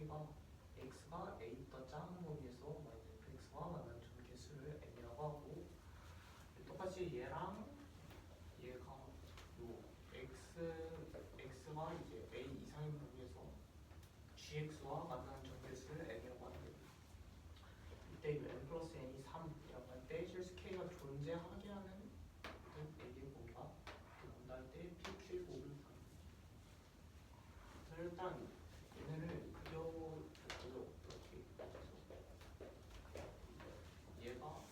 k가 x가 a보다 작은 범위에서 마이너스 fx와 만나는 점 개수를 n이라고 하고, 똑같이 얘랑 얘가 요 x가 이제 a 이상인 범위에서 gx와 만나는 점 개수를 n이라고 하는데, 이때 이 n 플러스 n이 3이라고 할 때 실수 k가 존재하게 하는 a의 범위가 난다할 때 p, q, 5를 구하는 거죠. 일단 얘네를 그려보죠. 이렇게 얘가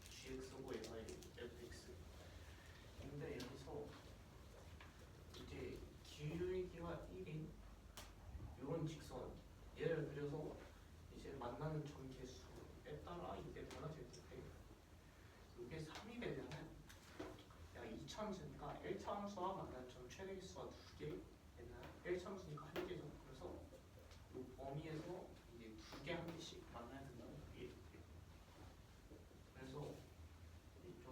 gx고 얘가 fx. 근데 여기서 이제 기울기가 1인 이런 직선 얘를 그려서 이제 만나는 점 개수에 따라 이게 달라질 텐데, 이게 3이 되면은 야 2차함수니까 1차함수와 만나는 점 최대 개수가 2개, 얘는 1차함수니까 1개죠. 그래서 이 범위에서 이제 2개 한 개씩 만나야 된다는 얘기예요. 그래서 좀그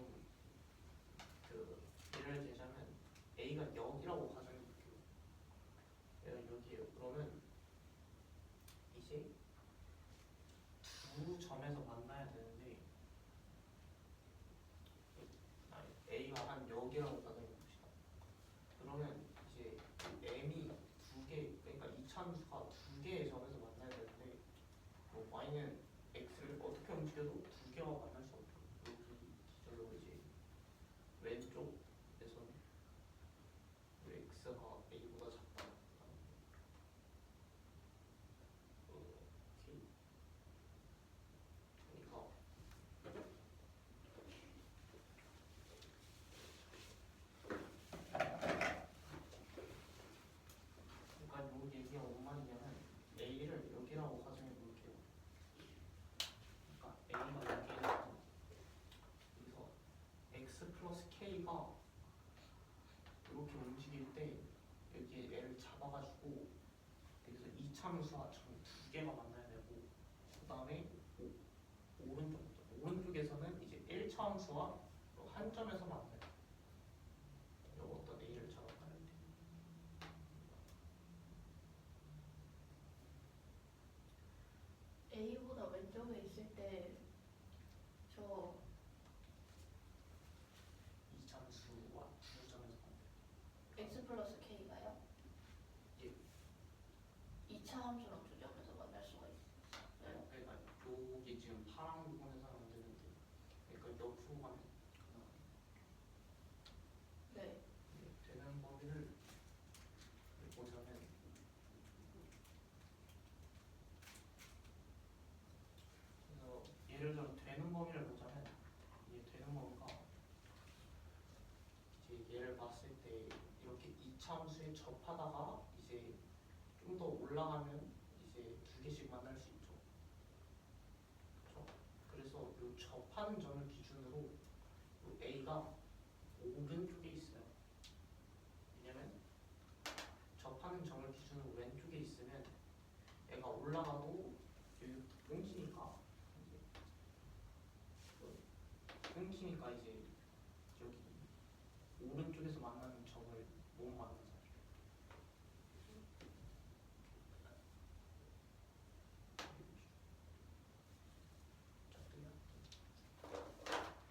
예를 들자면 a가 0이라고 가정해볼게요. 얘가 여기에요. 그러면 이제 두 점에서 만나야 되는데, a가 한 여기라고 가정해봅시다. 그러면 이제 m이 두 개, 그러니까 이차함수가 두 개의 점에서 만나야 되는데, 뭐 y는 x를 어떻게 움직여도 두 개와 만날 수 없죠. 여기 기절로 이제 왼쪽에서는 x가 a보다 작다. 오케이. 그러니까 요 얘기가 뭔 말이냐면 a를 여기라고 가정해 볼게요. 그러니까 a가 여기에서 여기서 x 플러스 k가 이렇게 움직일 때 여기에 얘를 잡아가지고 여기서 이차함수와 점 두 개가 만나야 되고, 그 다음에 오른쪽에서는 이제 1차함수와 한 점에서 만나요. 이 어떤 a를 잡아가야 돼. A보다 왼쪽에 있을 때 저 이차함수와 두 점에서 만나요. X 플러스 K가요? 예. 2차 함수랑 두 점에서 만날 수가 있어요? 그러니까 여기 지금 파란 부분에서는 안 되는데, 그러니까 옆으로 가면 네. 되는 범위를 보자면, 그래서 예를 들어 되는 범위를 보자면, 이게 되는 범위가 이제 얘를 봤을 때 이렇게 이차함수에 접하다가 이제 좀 더 올라가면 이제 두 개씩 만날 수 있죠. 그렇죠? 그래서 이 접하는 점을 기준으로 요 a가 오른쪽에 있어요. 왜냐면 접하는 점을 기준으로 왼쪽에 있으면 얘가 올라가도 여기 끊기니까 이제 여기 오른쪽에서 만나는 점을 못 만나잖아요.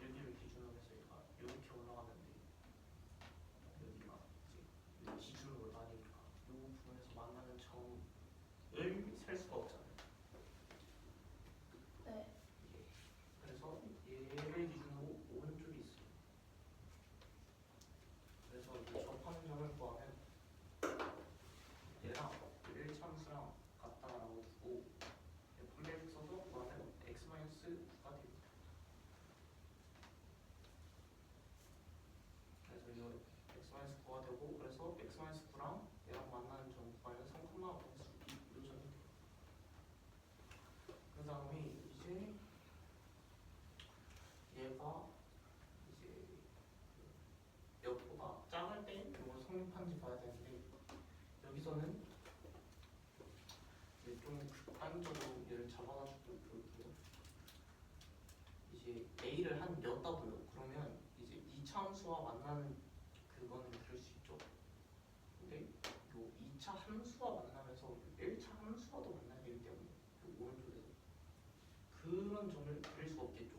여기를 기준으로 해서 얘가 이렇게 올라가는데, 여기가 이제 기준으로 올라가니까 이 부분에서 만나는 점을 셀 수가 없잖아요. 네. 그래서 얘를 기준으로 오른쪽이 있어요. 그래서 이 접하는 점을 구하면 얘랑 1차함수랑 같다라고 두고 분배식 써서 구하면 x-9가 됩니다. 그래서 이거 x-9가 되고, 그래서 x-9랑 얘랑 만나는 점 구하면 3,5이 이루어져야 돼요. 그 다음에 이제 얘가 이제 몇보다 작을 때 이걸 성립하는지 봐야 되는데, 여기서는 이제 좀 극단적으로 얘를 잡아가지고 볼게요. 이제 a를 한 몇 더블요. 그러면 이제 2차 함수와 만나는 그거는 그럴 수 있죠. 근데 요 2차 함수와 만나면서 1차 함수와 모르는 점을 그릴 수가 없겠죠.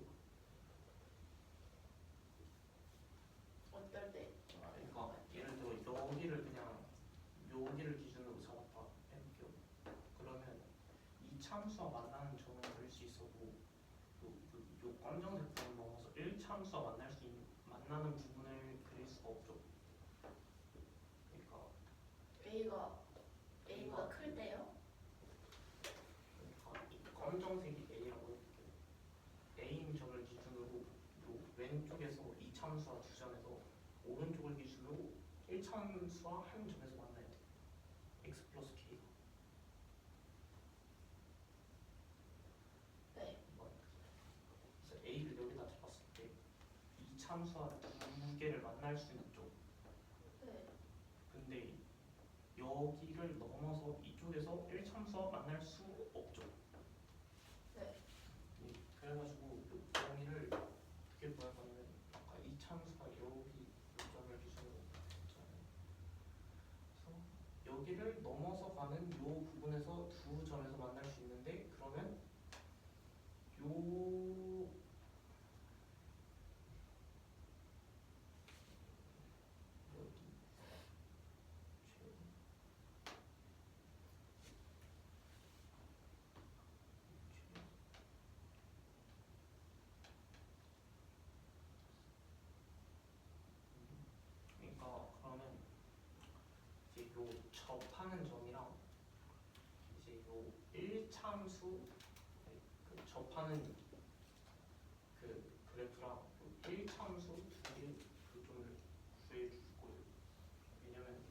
어떨 때? 그러니까 예를 들어 여기를 그냥 여기를 기준으로 잡았다 해볼게요. 그러면 이 참수와 만나는 점을 그릴 수 있어도 요 검정색 부분 넘어서 1참수와 만나는 부분을 그릴 수가 없죠. 그러니까 A보다 클 때요? 그러니까 이 검정색이 A라고 해볼게요. A인 점을 기준으로 요 왼쪽에서 2참수와 두 점에서 오른쪽을 기준으로 1참수와 한 점에서 만나야 돼. x 플러스 k가. 네. 그래서 A를 여기다 잡았을 때 2참수와 두 개를 만날 수는 있죠. 네. 근데 여기를 넘어서 이쪽에서 1참수와 만날 수 없죠. 네. 그래가지고 이 범위를 어떻게 구해가면 아까 2참수가 여기 요점을 기준으로 했잖아요. 그래서 여기를 넘어서 가는 요 부분에서 두 점에서 만날 수 있는데 그러면 요 여기 그러니까 그러면 이제 요 접하는 점이랑 이제 요 1참수 그 접하는 그 그래프랑 요 1참수 두 개 교점을 구해 줄 거예요. 왜냐면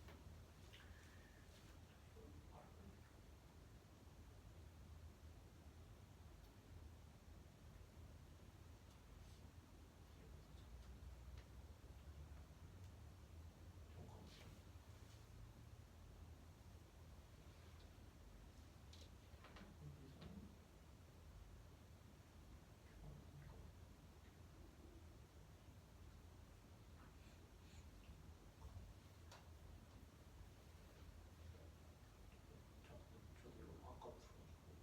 저도 이거 아까 풀어가지고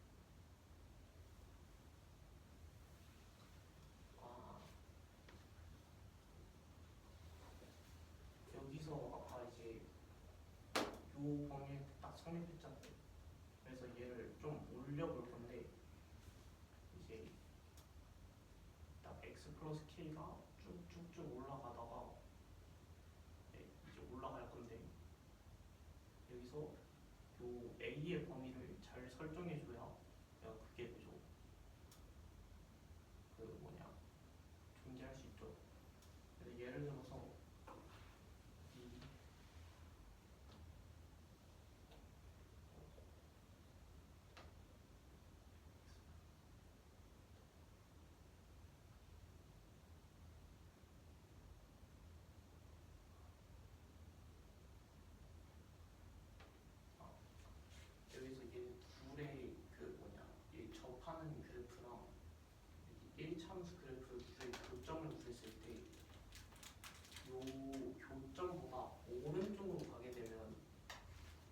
여기서 아까 이제 요 범위 딱 성립했잖아요. 그래서 얘를 좀 올려볼 건데 이제 딱 x 플러스 k가 쭉쭉쭉 올라가다가 이제 올라갈 건데 여기서 요 a의 범위를 잘 설정해줘야 내가 그게 되죠. 그 뭐냐 존재할 수 있죠. 그래서 예를 들어서 이 여기서 얘 둘의 그 뭐냐 이 접하는 그래프랑 1참수 그래프 둘의 교점을 구했을 때 요 교점보다 오른쪽으로 가게 되면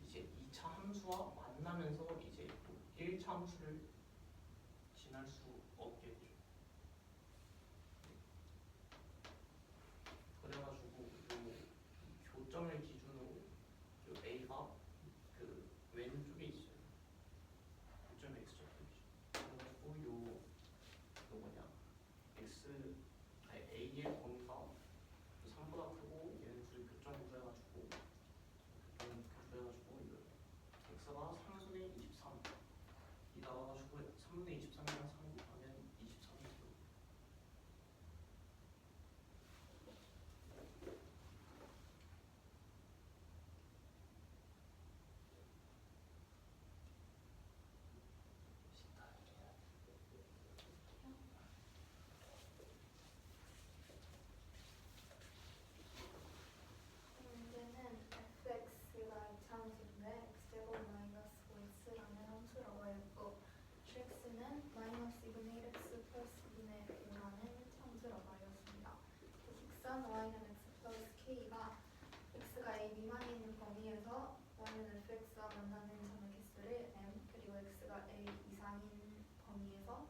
이제 2차 함수와 만나면서 이제 또 1차 함수를 지날 수 없게 되죠. 그래가지고 요 교점을 기준으로 요 A가 그 왼쪽에 있어요. 교점 X 적혀있죠. 그래가지고 요 뭐냐 X 아니 A의 범위가 3보다 크고 얘는 둘이 교점 구해가지고 이거 X가 3분의 23 이 나와가지고 3분의 23이랑 3 곱하면 23이 돼요. 문제는 fx가 이차함수인데 x제곱 마이너스 5x라는 함수라고 알고 x는 마이너스 2분의 1x 플러스 2분의 5라는 함수라고 알렸습니다. 직선 y는 x 플러스 k가 x가 a 미만에 있는 범위에서 y는 fx와 만나는 점의 개수를 m 그리고 x가 a 이상인 범위에서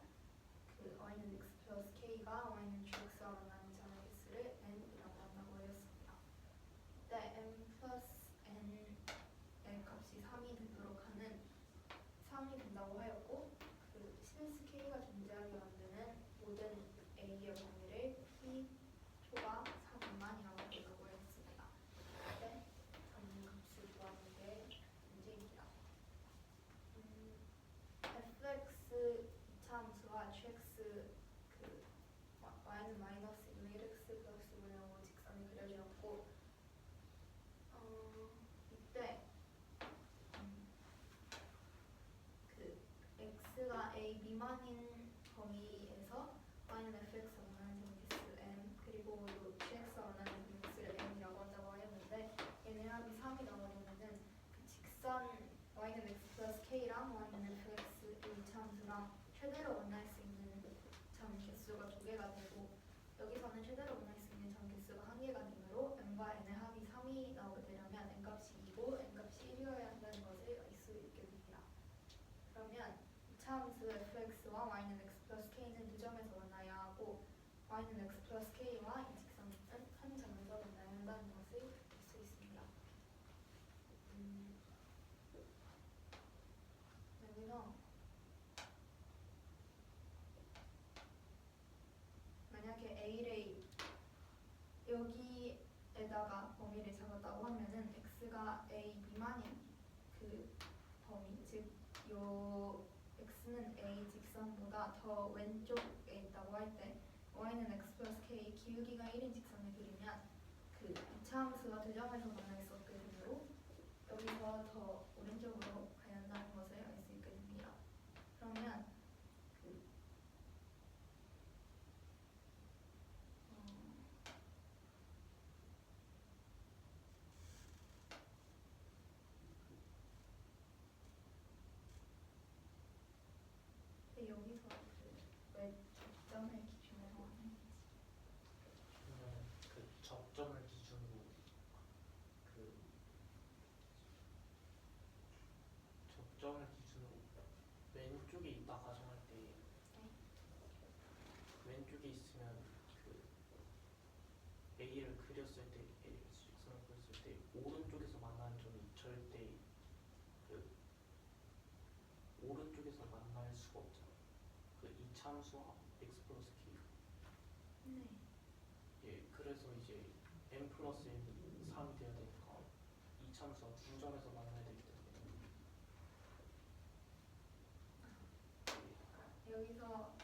그 그 y는 x 플러스 k가 y는 gx와 만나는 점의 개수를 n이라고 한다고 하였습니다. 이때 n 플러스 n의 값이 3이 되도록 하는 3이 된다고 하였고 그 since k가 존재하게 만드는 모든 a의 범위를 p 초가 3 미만이라고 한다고 하였습니다. 이때 전문 값을 구하는 게 문제입니다. fx 이차함수와 gx 그 y는 마이너스 1x 플러스 5로 직선이 그려지었고 이때 그 x가 a 미만인 범위에서 y는 fx와 만나는 점의 개수 n 그리고 요 gx와 만나는 점의 개수를 n이라고 한다고 하였는데 얘네 합이 3이 나오려면은 그 직선 y는 x 플러스 k랑 y는 fx 이 참수랑 최대로 만날 수 있는 점 개수가 2개가 되고 여기서는 최대로 만날 수 있는 점 개수가 1개가 되므로 n과 n의 합이 3이 나오게 되려면 n값이 2고 n값이 1이어야 한다는 것을 알 수 있게 됩니다. 그러면 이차함수 fx와 y는 x 플러스 k는 두 점에서 만나야 하고 y는 x 플러스 k와 이 직선은 한 점에서 만나야 한다는 것을 알 수 있습니다. 여기서 만약에 a를 여기에다가 범위를 잡았다고 하면은 x가 a 미만인 그 범위 즉 요 x는 a 직선보다 더 왼쪽에 있다고 할 때 y는 x 플러스 k 기울기가 1인 직선을 그리면 그 이차함수가 두 점에서 만날 수 없게 되므로 여기서 더 오른쪽으로 가야 한다는 것을 알 수 있게 됩니다. 그러면 여기서 왜 접점을 기준으로 하는지 그러면 그 접점을 기준으로 그 접점을 기준으로 왼쪽에 있다 가정할 때 왼쪽에 있으면 그 A를 그렸을 때 A를 직선을 그렸을 때 오른쪽에서 만나는 점이 절대 그 오른쪽에서 만날 수가 없잖아요. 그 이차함수와 x 플러스 k. 네. 예, 그래서 이제 n 플러스 n 3이 돼야 되니까 이차함수가 두 점에서 만나야 되기 때문에 여기서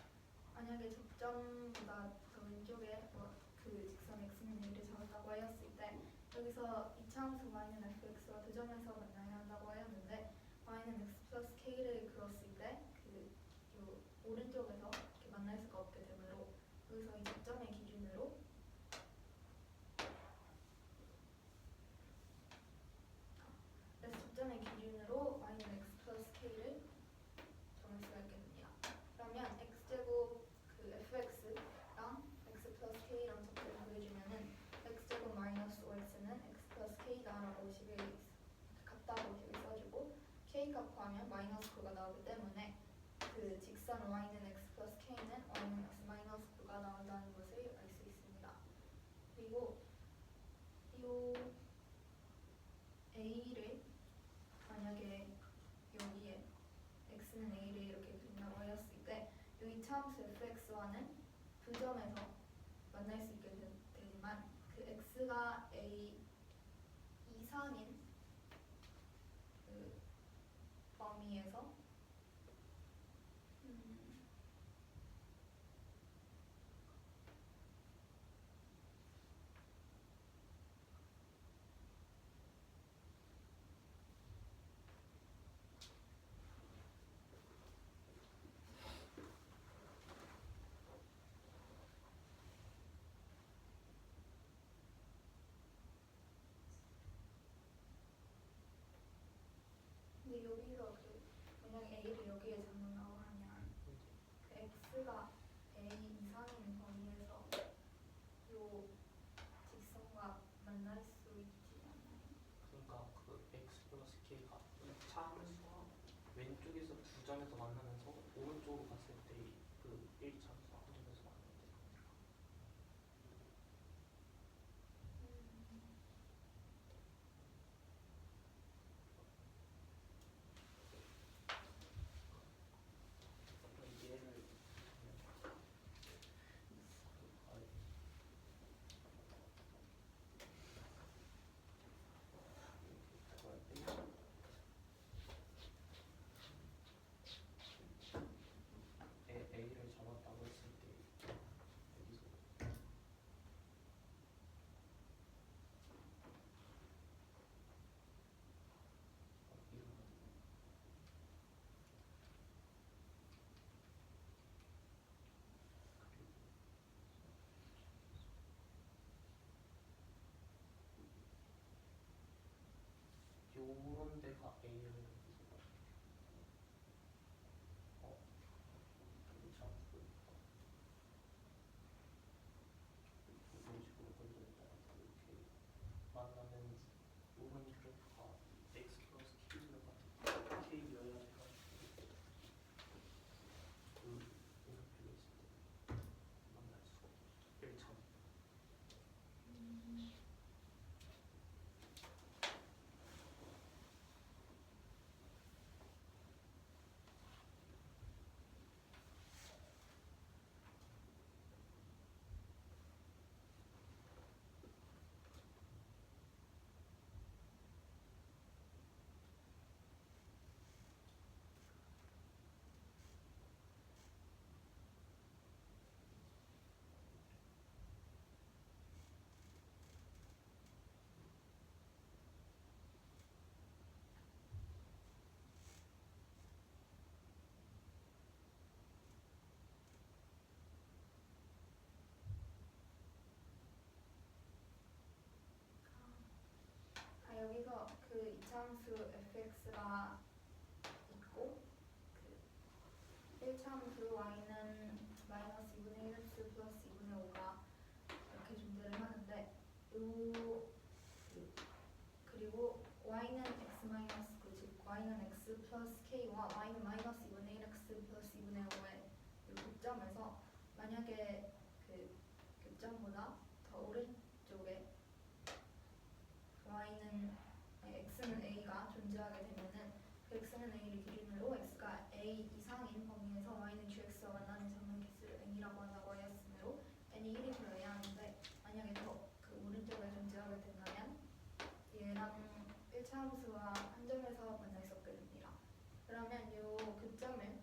만약에 접점보다 더 왼쪽에 그 직선 x는 a를 잡았다고 하였을 때 여기서 이차함수 y는 fx와 두 점에서 만나야 한다고 하였는데 y는 x 플러스 k를 그었을 때 그 오른쪽에서 이렇게 만날 수가 없게 되므로 여기서 이 접점의 기준으로 그래서 접점의 기준으로 y는 x 플러스 k를 정할 수가 있게 됩니다. 그러면 x제곱 그 fx랑 x 플러스 k랑 접점을 보여주면은 x제곱 마이너스 5x는 x 플러스 k다라고 식을 같다고 식을 써주고 k 값 구하면 마이너스 9가 나오기 때문에 그 직선 y는 x 플러스 k는 y는 x 마이너스 9가 나온다는 것을 알 수 있습니다. 그리고 이 a를 만약에 여기에 x는 a를 이렇게 그린다고 하였을 때 이 이차함수 fx와는 두 점에서 만날 수 있게 되지만 그 x가 a 이상인 그 범위에서 근데 여기서 그 만약 a를 여기에 잡는다고 하면 그 x가 a 이상인 범위에서 요 직선과 만날 수 있지 않나요? 그러니까 그 x 플러스 k가 이차함수와 왼쪽에서 두 점에서 만나면서 오른쪽으로 갔을 때 그 1차 A를 참 이런 식으로 건져냈다가 이렇게 만나는 오른 그래프가 x 플러스 k제곱가 k여야 돼가지고 그 응급표가 있을 때 만날 수가 없어. 1점. 여기서 그 이차함수 fx가 있고 그 1차함수 y는 마이너스 2분의 1x 플러스 2분의 5가 이렇게 존재를 하는데 그리고 y는 x 마이너스 9, 즉 y는 x 플러스 k와 y는 마이너스 2분의 1x 플러스 2분의 5의 이 교점에서 만약에 그 교점보다 더 오른쪽에 x는 a가 존재하게 되면은 그 x는 a를 기준으로 x가 a 이상인 범위에서 y는 gx와 만나는 점의 개수를 n이라고 한다고 하였으므로 n이 1이 되어야 하는데 만약에 더 그 오른쪽에 존재하게 된다면 얘랑 1차 함수와 한 점에서 만날 수 없게 됩니다. 그러면 이 교점을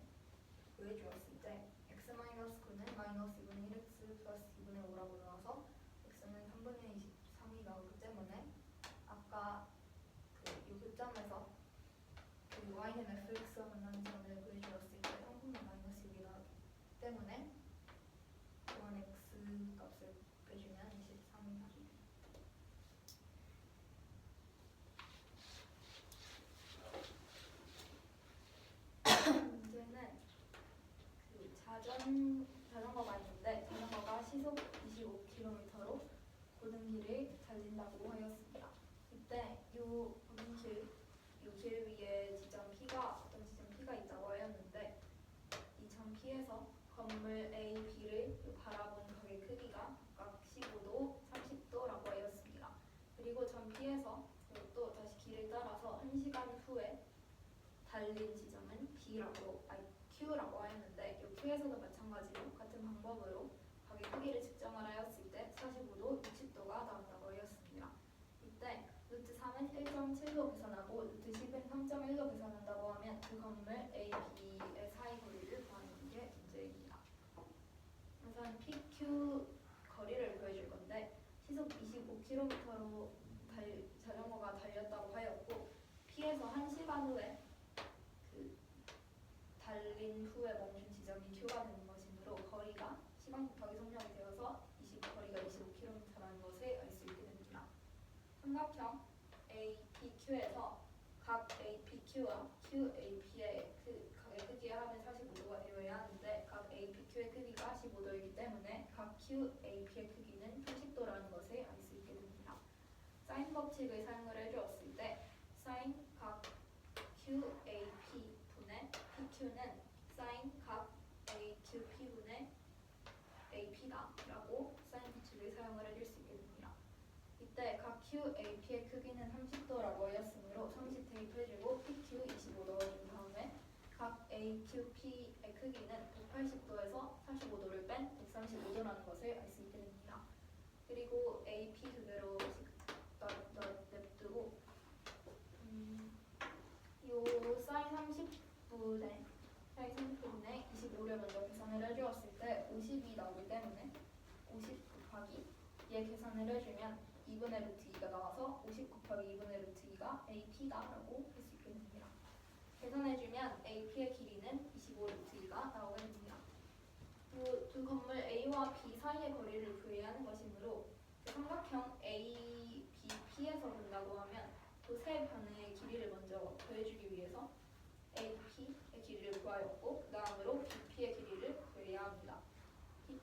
구해주었을 때 x-9는 마이너스 2분의 1x 플러스 2분의 5라고 나와서 x는 3분의 23이 나오기 때문에 아까 이 교점에서 그 y는 fx와 만나는 점을 구해주었을 때 3분의 마이너스 6이 나오기 때문에 또한 x 값을 빼주면 23이 나오게 됩니다. 문제는 그 자전거가 있는데 자전거가 시속 25km로 고등길을 달린다고 하였습니다. 이때 요 길 위에 어떤 지점 P가 있다고 하였는데 이 점 P에서 건물 A, B를 바라본 각의 크기가 각각 15도, 30도라고 하였습니다. 그리고 점 P에서 또 다시 길을 따라서 1시간 후에 달린 지점은 Q라고 하였는데 이 Q에서도 마찬가지로 같은 방법으로 각의 크기를 측정을 하였을 때 45도, 60도가 나온다고 하였습니다. 이때 루트 3은 1.7로 계산하고 루트 10은 3.1로 계산한다고 하면 그 건물 A, B의 사이 거리를 구하는 게 문제입니다. 우선 PQ 거리를 구해줄 건데 시속 25km로 자전거가 달렸다고 하였고 P에서 1시간 후에 그 달린 후에 멈춘 지점이 Q가 되는 것이므로 거리가 시간 곱하기 속력이 되어서 거리가 25km라는 것을 알 수 있게 됩니다. 삼각형 APQ에서 각 APQ와 QAP의 각의 크기의 합은 45도가 되어야 하는데 각 APQ의 크기가 15도이기 때문에 각 QAP의 크기는 30도라는 것을 알 수 있게 됩니다. 사인 법칙을 사용을 해주었을 때 사인 각 QAP 분의 PQ는 사인 각 AQP 분의 AP다 라고 사인 법칙을 사용을 해줄 수 있게 됩니다. 이때 각 QAP의 크기는 30도라고 하였으므로 30 대입해주고 PQ 25 넣어준 다음에 각 AQP의 크기는 180도에서 45도를 뺀 135도라는 것을 알 수 있게 됩니다. 그리고 AP 그대로 냅두고 요 사인 30분의 25를 먼저 계산을 해주었을 때 50이 나오기 때문에 50 곱하기 얘 계산을 해주면 2분의 루트 2가 나와서 50 곱하기 2분의 루트 2가 AP다라고 할 수 있게 됩니다. 계산해주면 AP의 길이는 25 루트 2가 나오게 됩니다. 두 건물 A와 B 사이의 거리를 구해야 하는 것이므로 삼각형 ABP에서 본다고 하면 그 세 변의 길이를 먼저 구해주기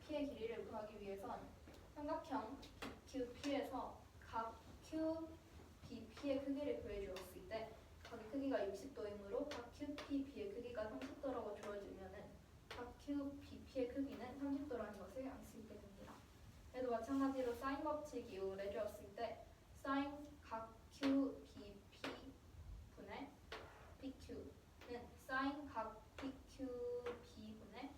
P의 길이를 구하기 위해선 삼각형 BQP에서 각 QBP의 크기를 구해주었을 때 각의 크기가 60도이므로 각 QPB의 크기가 30도라고 주어지면은 각 QBP의 크기는 30도라는 것을 알 수 있게 됩니다. 얘도 마찬가지로 사인 법칙 이용을 해주었을 때 사인 각 QBP 분의 PQ는 사인 각 PQB분의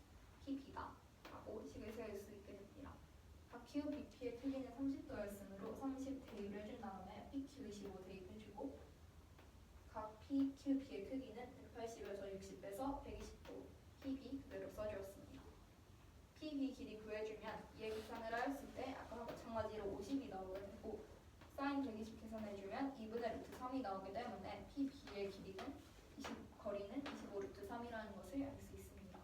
PB다 라고 식을 세울 수 있게 됩니다. 각 QBP의 크기는 30도였으므로 30 대입을 해준 다음에 PQ 25 대입해주고 각 PQB의 크기는 180에서 60 빼서 120도 PB 그대로 써주었습니다. PB 길이 구해주면 이의 계산을 하였을 때 아까 마찬가지로 50이 나오게 되고 사인 120 계산해주면 2분의 루트 3이 나오기 때문에 PB의 길이는 거리는 25 루트 3이라는 것을 알 수 있습니다.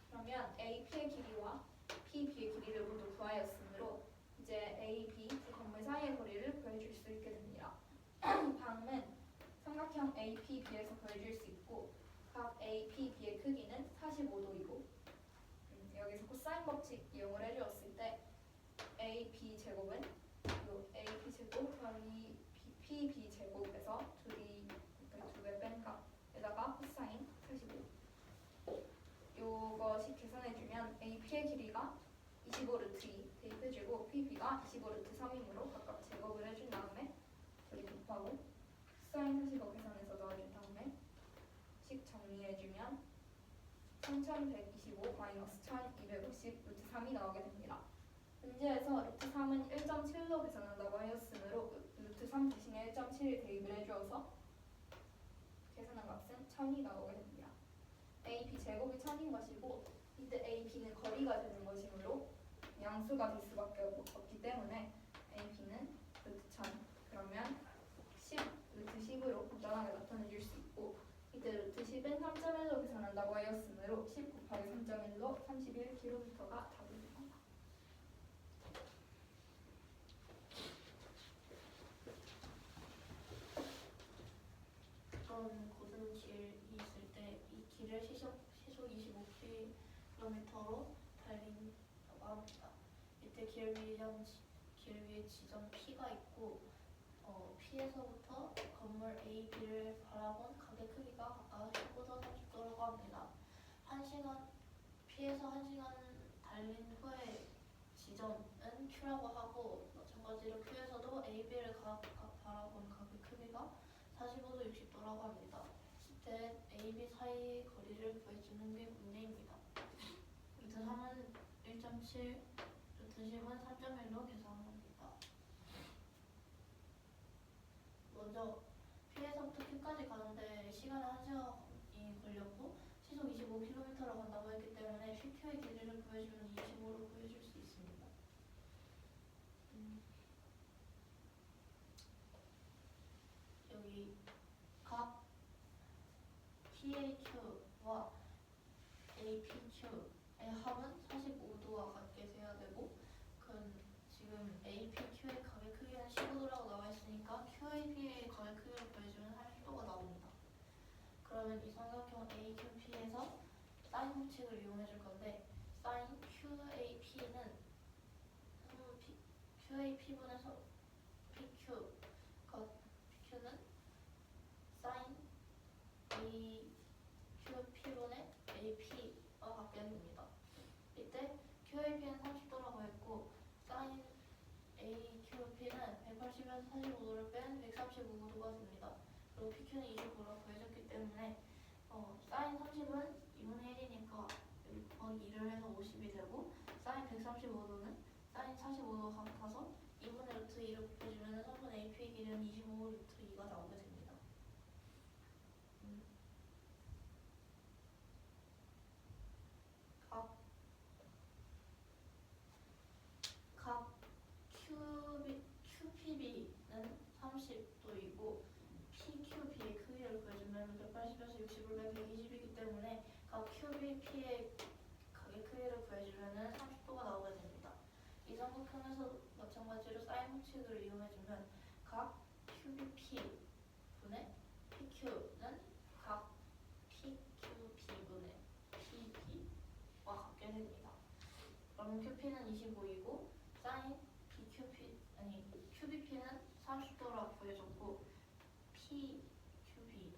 그러면 AP의 길이와 PB의 길이를 모두 구하였으므로 이제 AB 두 건물 사이의 거리를 구해줄 수 있게 됩니다. 다음은 삼각형 APB에서 구해줄 수 있고 각 APB의 크기는 45도이고 여기서 코사인 법칙 이용을 해주었을 때 AB 제곱은 요 AP 제곱 더하기 PB 제곱에서 둘이 두 배 뺀 값에다가 코사인 45 요것이 계산해주면 AP의 길이가 25 루트 2 대입해주고 PB가 25 루트 3이므로 각각 제곱을 해준 다음에 둘이 곱하고 코사인 45 계산해서 넣어준 다음에 식 정리해주면 3125 마이너스 1250 루트 3이 나오게 됩니다. 문제에서 루트 3은 1.7로 계산한다고 하였으므로 루트 3 대신에 1.7을 대입을 해주어서 계산한 값은 1000이 나오게 됩니다. AP 제곱이 1000인 것이고 이때 AP는 거리가 되는 것이므로 양수가 될 수밖에 없기 때문에 AP는 루트 1000 그러면 10 루트 10으로 간단하게 나타내줄 수 있고 이때 루트 10은 3.1로 계산한다고 하였으므로 10 곱하기 3.1로 31km가 답입니다. 어떤 고든 길이 있을 때 이 길을 시속 25km로 달린다고 합니다. 이때 길 위에 지점 P가 있고 P에서부터 건물 A, B를 바라본 각의 크기가 각각 15도 30도라고 합니다. P에서 1시간 달린 후에 지점은 Q라고 하고 마찬가지로 Q에서도 A, B를 각각 바라본 각의 크기가 45도 60도라고 합니다. 이때 A, B 사이 거리를 구해주는 게 문제입니다. 루트 3은 1.7, 루트 10은 3.1로 계산합니다. 먼저 P에서부터 Q까지 가는데 시간은 1시간이 걸렸고 시속 25km로 간다고 했기 때문에 PQ의 길이를 구해주면 25로 구해줄 수 있습니다. 여기 각 PAQ와 APQ의 합은 45도와 같게 돼야 되고 지금 APQ의 각의 크기는 15도라고 나와 있으니까 QAP의 각의 크기를 구해주면 30도가 나옵니다. 그러면 이 삼각형 AQP에서 사인 법칙을 이용해 줄 건데 사인 QAP는 QAP분의 PQ PQ는 사인 AQP분의 AP와 같게 됩니다. 이때 QAP는 30도라고 했고 사인 AQP는 180에서 45도를 뺀 135도가 됩니다. 그리고 PQ는 25라고 구해졌기 때문에 사인 30은 2분의 1이니까 여기 더하기 2를 해서 50이 되고 사인 135도는 사인 45도가 같아서 2분의 루트 2를 곱해주면 3분의 AP의 길이는 25 루트 2가 나오게 됩니다. 각 QPB는 30도이고 PQB의 크기를 구해주면 180에서 60을 뺀 120이기 때문에 각 QBP의 각의 크기를 구해주면 30도가 나오게 됩니다. 이 삼각형에서 마찬가지로 사인 법칙을 이용해주면 각 QBP분의 PQ는 각 PQB분의 PB와 같게 됩니다. 그럼 QP는 25이고 사인 QBP는 30도라고 구해줬고 PQB는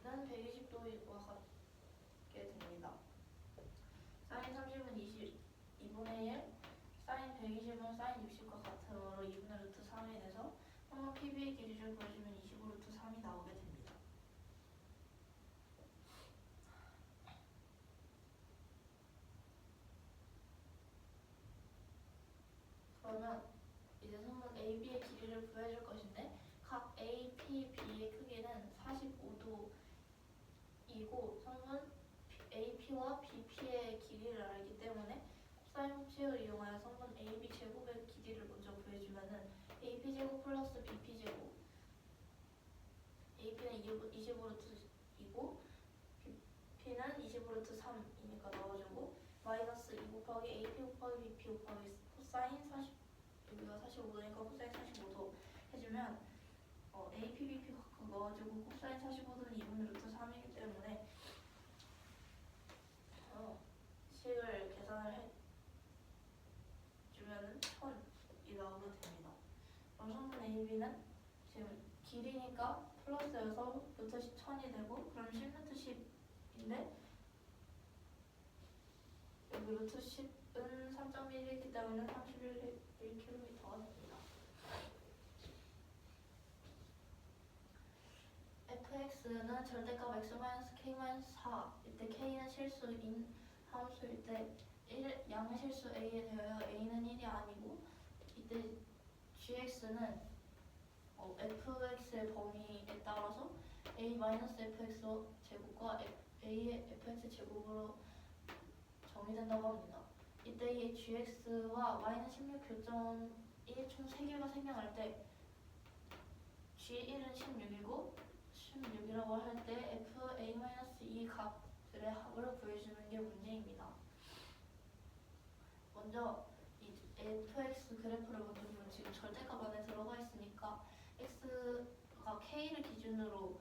120도와 같게 됩니다. 사인 30은 2분의 1, 사인 120은 사인 60과 같으므로 2분의 루트 3이 돼서 한번 PB의 길이를 구해주면 25 루트 3이 나오게 됩니다. 그러면 이제 선분 AB의 길이를 구해줄 것인데 각 A, P, B의 크기는 45도이고 선분 AP와 BP의 길이를 알기 때문에 코사인 법칙을 이용하여 선분 AB 제곱의 길이를 먼저 구해주면은 AP 제곱 플러스 BP 제곱 AP는 25 루트이고 BP는 25 루트 3이니까 넣어주고 마이너스 2 곱하기 AP 곱하기 BP 곱하기 코사인 40 여기가 45도니까 코사인 45도 해주면 AP, BP 각각 넣어주고 코사인 45도는 2분의 루트 3이기 때문에 식을 계산을 해주면은 1000이 나오게 됩니다. 그럼 선분 AB는 지금 길이니까 플러스여서 루트 1000이 되고 그럼 10루트 10인데 여기 루트 10은 3.1이기 때문에 31km가 됩니다. fx는 절대값 x-k-4 이때 k는 실수인 함수일 때 양실수 a에 대하여 a는 1이 아니고 이때 gx는 fx의 범위에 따라서 a-fx 제곱과 a의 fx 제곱으로 정의된다고 합니다. 이때 이 gx와 y는 16 교점이 총 3개가 생겨날 때 g1은 16이고 16이라고 할 때 fa-2 값들의 합을 구해주는 게 문제입니다. 먼저 이 fx 그래프를 먼저 보면 지금 절대값 안에 들어가 있으니까 x가 k를 기준으로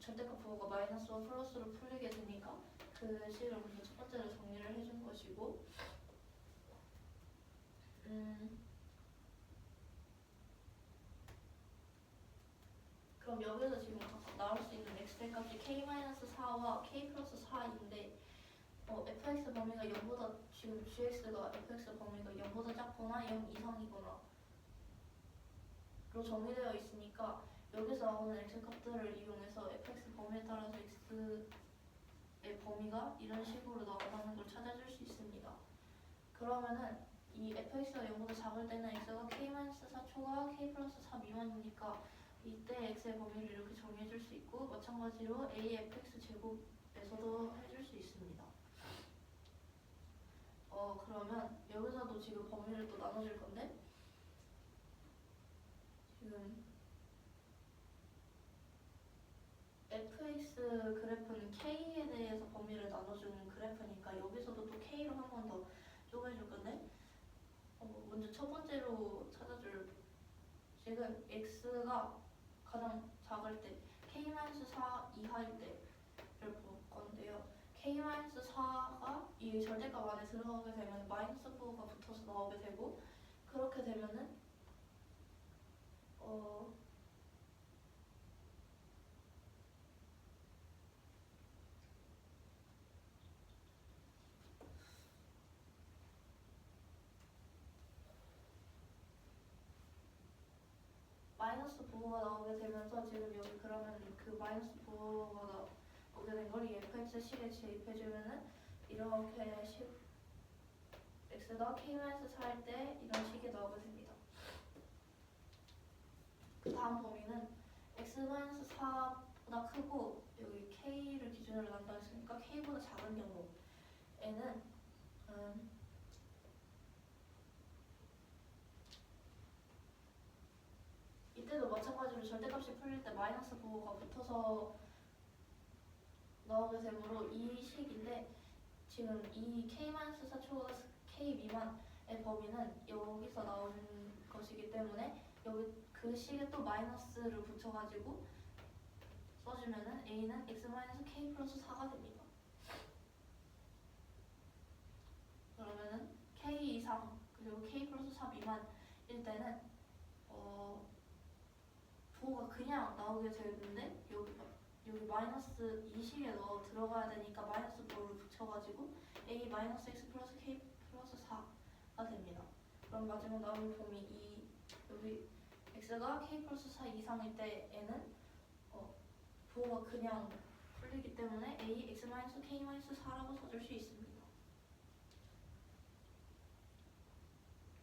절대값 부호가 마이너스와 플러스로 풀리게 되니까 그 식을 먼저 첫 번째로 정리를 해준 것이고 그럼 여기서 지금 각각 나올 수 있는 x의 값이 k-4와 k 플러스 4인데 fx 범위가 0보다 지금 gx가 fx 범위가 0보다 작거나 0 이상이거나 로 정의되어 있으니까 여기서 나오는 x 값들을 이용해서 fx 범위에 따라서 x의 범위가 이런 식으로 나온다는 걸 찾아줄 수 있습니다. 그러면은 이 fx가 0보다 작을 때는 x가 k-4 초과 k 플러스 4 미만이니까 이때 x의 범위를 이렇게 정리해줄 수 있고 마찬가지로 a fx 제곱에서도 해줄 수 있습니다. 그러면 여기서도 지금 범위를 또 나눠줄 건데 지금 fx 그래프는 k에 대해서 범위를 나눠주는 그래프니까 여기서도 또 k로 한 번 더 쪼개줄 건데 먼저 첫 번째로 찾아줄 식은 x가 가장 작을 때 k-4 이하일 때를 볼 건데요. k-4가 이 절대값 안에 들어가게 되면 마이너스 부호가 붙어서 나오게 되고 그렇게 되면은 마이너스 부호가 나오게 되면서 지금 여기 그러면 그 마이너스 부호가 나오게 된 걸 이 fx 식에 대입해주면은 이렇게 x가 k-4일 때 이런 식이 나오게 됩니다. 그 다음 범위는 x-4보다 크고 여기 k를 기준으로 난다 했으니까 k보다 작은 경우에는 이때도 마찬가지로 절대값이 풀릴 때 마이너스 부호가 붙어서 나오게 되므로 이 식인데 지금 이 k-4 초과 k 미만의 범위는 여기서 나오는 것이기 때문에 여기 그 식에 또 마이너스를 붙여가지고 써주면은 a는 x-k 플러스 4가 됩니다. 일 때는 부호가 그냥 나오게 되는데 여기 마이너스 이 식에 넣어 들어가야 되니까 마이너스 부호를 붙여가지고 a 마이너스 x 플러스 k 플러스 4가 됩니다. 그럼 마지막 나오는 폼이 여기 x가 k 플러스 4 이상일 때에는 부호가 그냥 풀리기 때문에 a x 마이너스 k 마이너스 4라고 써줄 수 있습니다.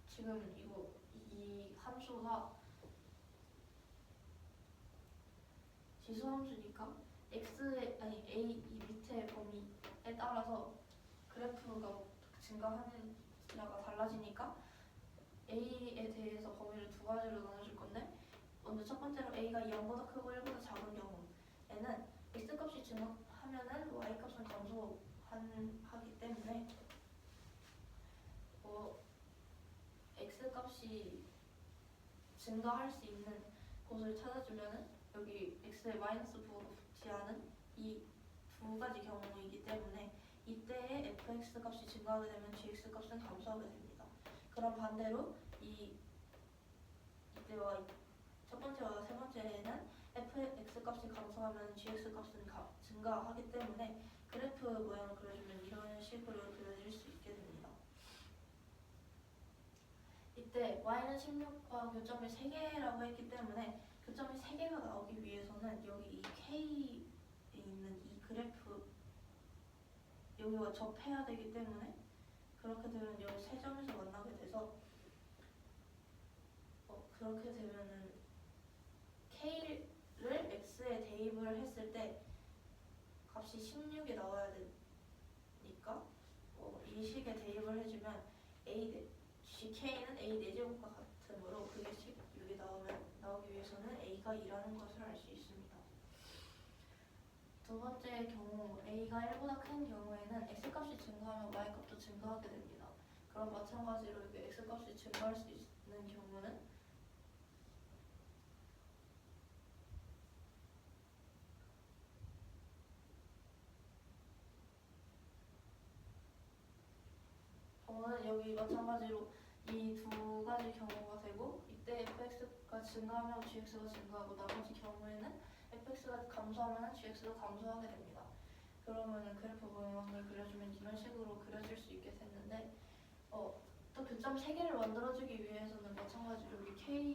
지금 이 함수가 지수함수니까 a 이 밑에 범위에 따라서 그래프가 증가하느냐가 달라지니까 a에 대해서 범위를 두 가지로 나눠줄 건데, 먼저 첫 번째로 a가 0보다 크고 1보다 작은 경우에는 x 값이 증가하면은 y 값은 감소하기 때문에 x 값이 증가할 수 있는 곳을 찾아주면은 여기 x에 마이너스 부호가 붙지 않은 이 두 가지 경우이기 때문에 이때에 fx 값이 증가하게 되면 gx 값은 감소하게 됩니다. 그럼 반대로 이때와 첫 번째와 세 번째는 fx 값이 감소하면 gx 값은 증가하기 때문에 그래프 모양을 그려주면 이런 식으로 그려질 수 있게 됩니다. 이때 y는 16과 교점이 3개라고 했기 때문에 교점이 3개가 나오기 위해서는 여기 이 k에 있는 이 그래프 여기와 접해야 되기 때문에, 그렇게 되면 여기 세 점에서 만나게 돼서 그렇게 되면은 k를 x에 대입을 했을 때 값이 16이 나와야 되니까 이 식에 대입을 해주면 gk는 a 4제곱과 같으므로 그게 16이 나오기 위해서는 a가 2라는 것을 알 수 있습니다. 두 번째 경우 a가 1보다 큰 경우에는 x 값이 증가하면 y 값도 증가하게 됩니다. 그럼 마찬가지로 이게 x 값이 증가할 수 있는 경우는 여기 마찬가지로 이 두 가지 경우가 되고, 이때 fx가 증가하면 gx가 증가하고 나머지 경우에는 fx가 감소하면 gx도 감소하게 됩니다. 그러면 그래프 모양을 그려주면 이런 식으로 그려질 수 있게 됐는데, 또 교점 3개를 만들어주기 위해서는 마찬가지로 여기 k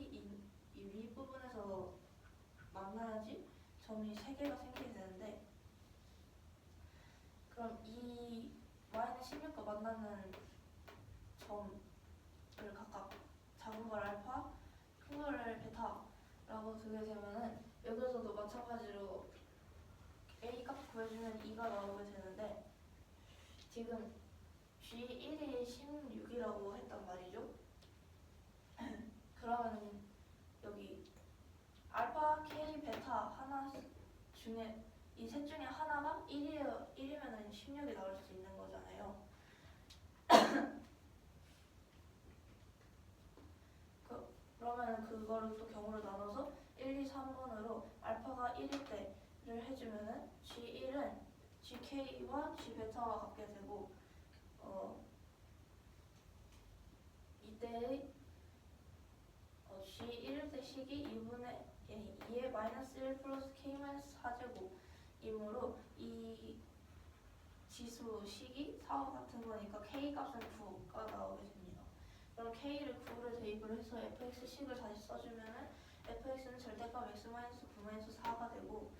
이 윗부분에서 만나야지 점이 3개가 생기게 되는데, 그럼 이 y는 16과 만나는 점을 각각 작은 걸 알파, 큰 거를 베타라고 두게 되면은 여기서도 마찬가지로 a 값 구해주면 2가 나오게 되는데, 지금 g1이 16이라고 했단 말이죠. 그러면 여기 알파, k, 베타 하나 중에 이 셋 중에 하나가 1이면 16이 나올 수 있는 거잖아요. 그러면 그거를 또 경우를 나눠서 1, 2, 3번으로 알파가 1일 때를 해주면은 G1은 GK와 G베타와 같게 되고, 이때의 G1일 때 식이 2의 마이너스 1 플러스 K 마이너스 4제곱이므로 이 지수 식이 4와 같은 거니까 K 값은 9가 나오게 됩니다. 그럼 K를 9를 대입을 해서 fx식을 다시 써주면은 fx는 절대값 x-9-4가 되고,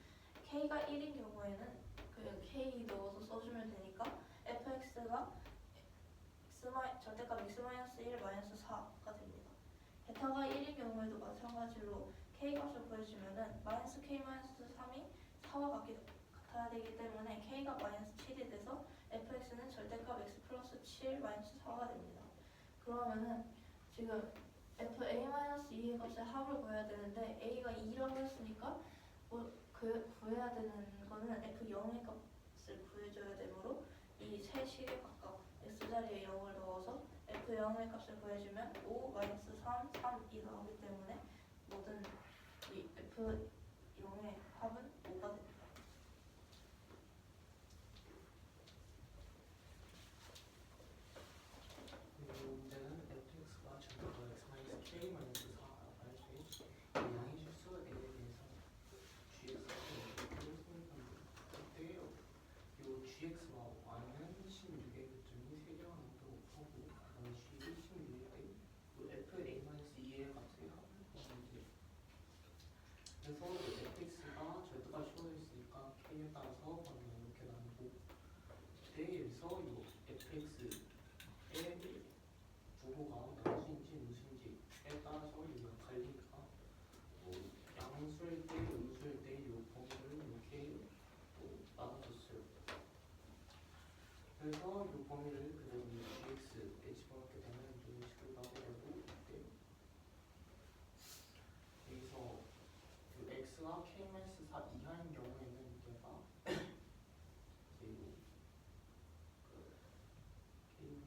K가 1인 경우에는 그냥 K 넣어서 써주면 되니까 fx가 절대값 x-1 4가 됩니다. 베타가 1인 경우에도 마찬가지로 K 값을 구해주면은 마이너스 K 마이너스 3이 4와 같아야 되기 때문에 K가 마이너스 7이 돼서 fx는 절대값 x 플러스 7 마이너스 4가 됩니다. 그러면은 지금 fa-2의 값의 합을 구해야 되는데 a가 2라고 했으니까 구해야 되는 거는 f0의 값을 구해줘야 되므로 이 세 식에 각각 x자리에 0을 넣어서 f0의 값을 구해주면 5, 마이너스 3, 3이 나오기 때문에 모든 이 f0의 합은 5가 됩니다. 문제는 fx가 증가하여 x-k gx와 y는 16의 교점이 3개가 넘도록 하고 그다음에 g이 16일 때 fa-2의 값의 합을 구하는데 그래서 fx가 절대가 씌워져 있으니까 k에 따라서 범위가 이렇게 나누고 그때에서 이 fx의 부호가 양수인지 무수인지에 따라서 이거 갈리니까 뭐 양수일 때, 음수일 때 이 범위를 이렇게 또 나눠줬어요. 그래서 이 범위를 그대로 이 gx에 집어넣게 되면 이런 식으로 나오게 되고 이때 여기서 그 x가 k-4 이하인 경우에는 얘가 이제 그 k-4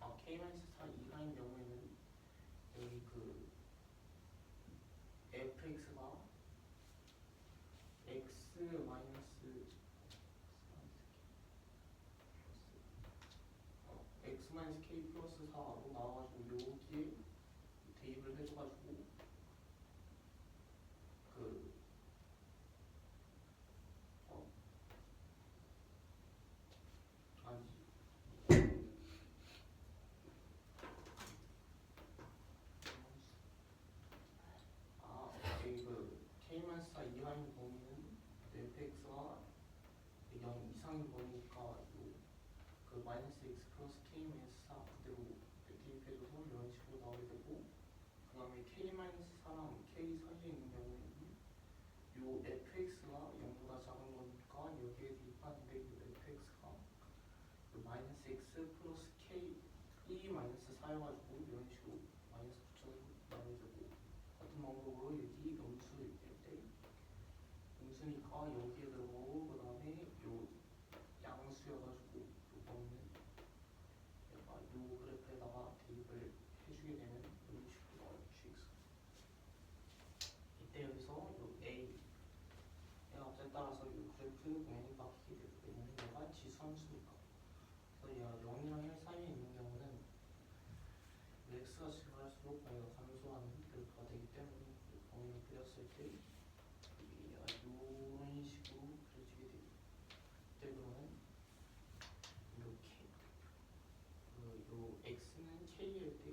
아 k-4 이하인 경우에는 여기 그 fx가 x 마이너스 x 마이너스 k 플러스 4로 나와가지고 여기에 대입을 해줘가지고 그 아니지 여기 그 k-4 이하인 범위는 fx가 0 이상인 범위니까 그 마이너스 x 플러스 k-4 그대로 대입해줘서 이런 식으로 나오게 되고 그 다음에 k-4랑 k 사이에 있는 경우에는 요 fx가 0보다 작은 거니까 여기에 대입하는데 이 fx가 그 마이너스 x 플러스 k 1이 마이너스 4여가지고 이런 식으로 마이너스 붙여서 나눠주고 같은 방법으로 여기 음수일 때 음수니까 여기에 들어가고 그 다음에 요 양수여가지고 요 범위는 얘가 요 그래프에다가 대입을 해주게 되면 이런 식으로 나와요. gx 이때 여기서 요 a 값에 따라서 이 그래프 공연이 바뀌게 되고 때문에 얘가 지수함수니까 그래서 얘가 0이랑 1 사이에 있는 경우는 x가 증가할수록 범위가 감소하는 그래프가 되기 때문에 이 범위를 그렸을 때 이게 얘가 이런 식으로 그려지게 돼요. 이때 그러면 이렇게 요 x는 k일 때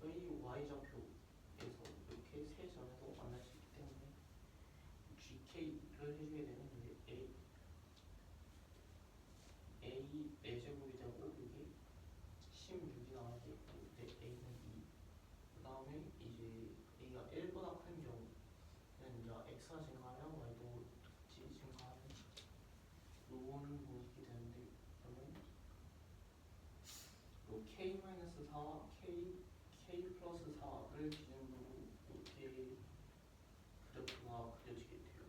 의 y좌표에서 이렇게 세 점에서 만날 수 있기 때문에 gk를 해주게 되면 이게 a 4제곱이 되고 이게 16이 나와야 되고 이때 a는 2. 그 다음에 이제 a가 1보다 큰 경우는 이제 x가 증가하면 y도 같이 증가하는 요거는 모이게 되는데 그러면 요 k-4와 k 플러스 4를 기준으로 이렇게 그래프가 그려지게 돼요.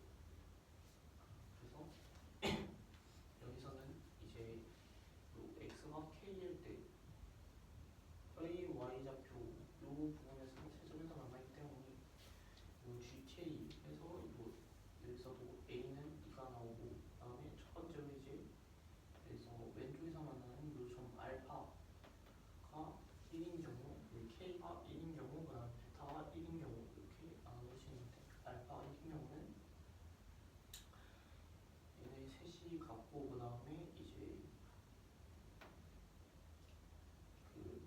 그래서 여기서는 이제 요 x가 k일 때의 y좌표 요 부분에서 세 점에서 만나기 때문에 요 gk에서 요 여기서도 a는 2가 나오고 그다음에 첫 번째로 이제 그래서 왼쪽에서 만나는 요 점 알파가 1인 경우, 요 k가 1인 경우, 그다음 베타가 1인 경우 이렇게 나눠지는데 알파가 1인 경우는 얘네 셋이 같고 그 다음에 이제 그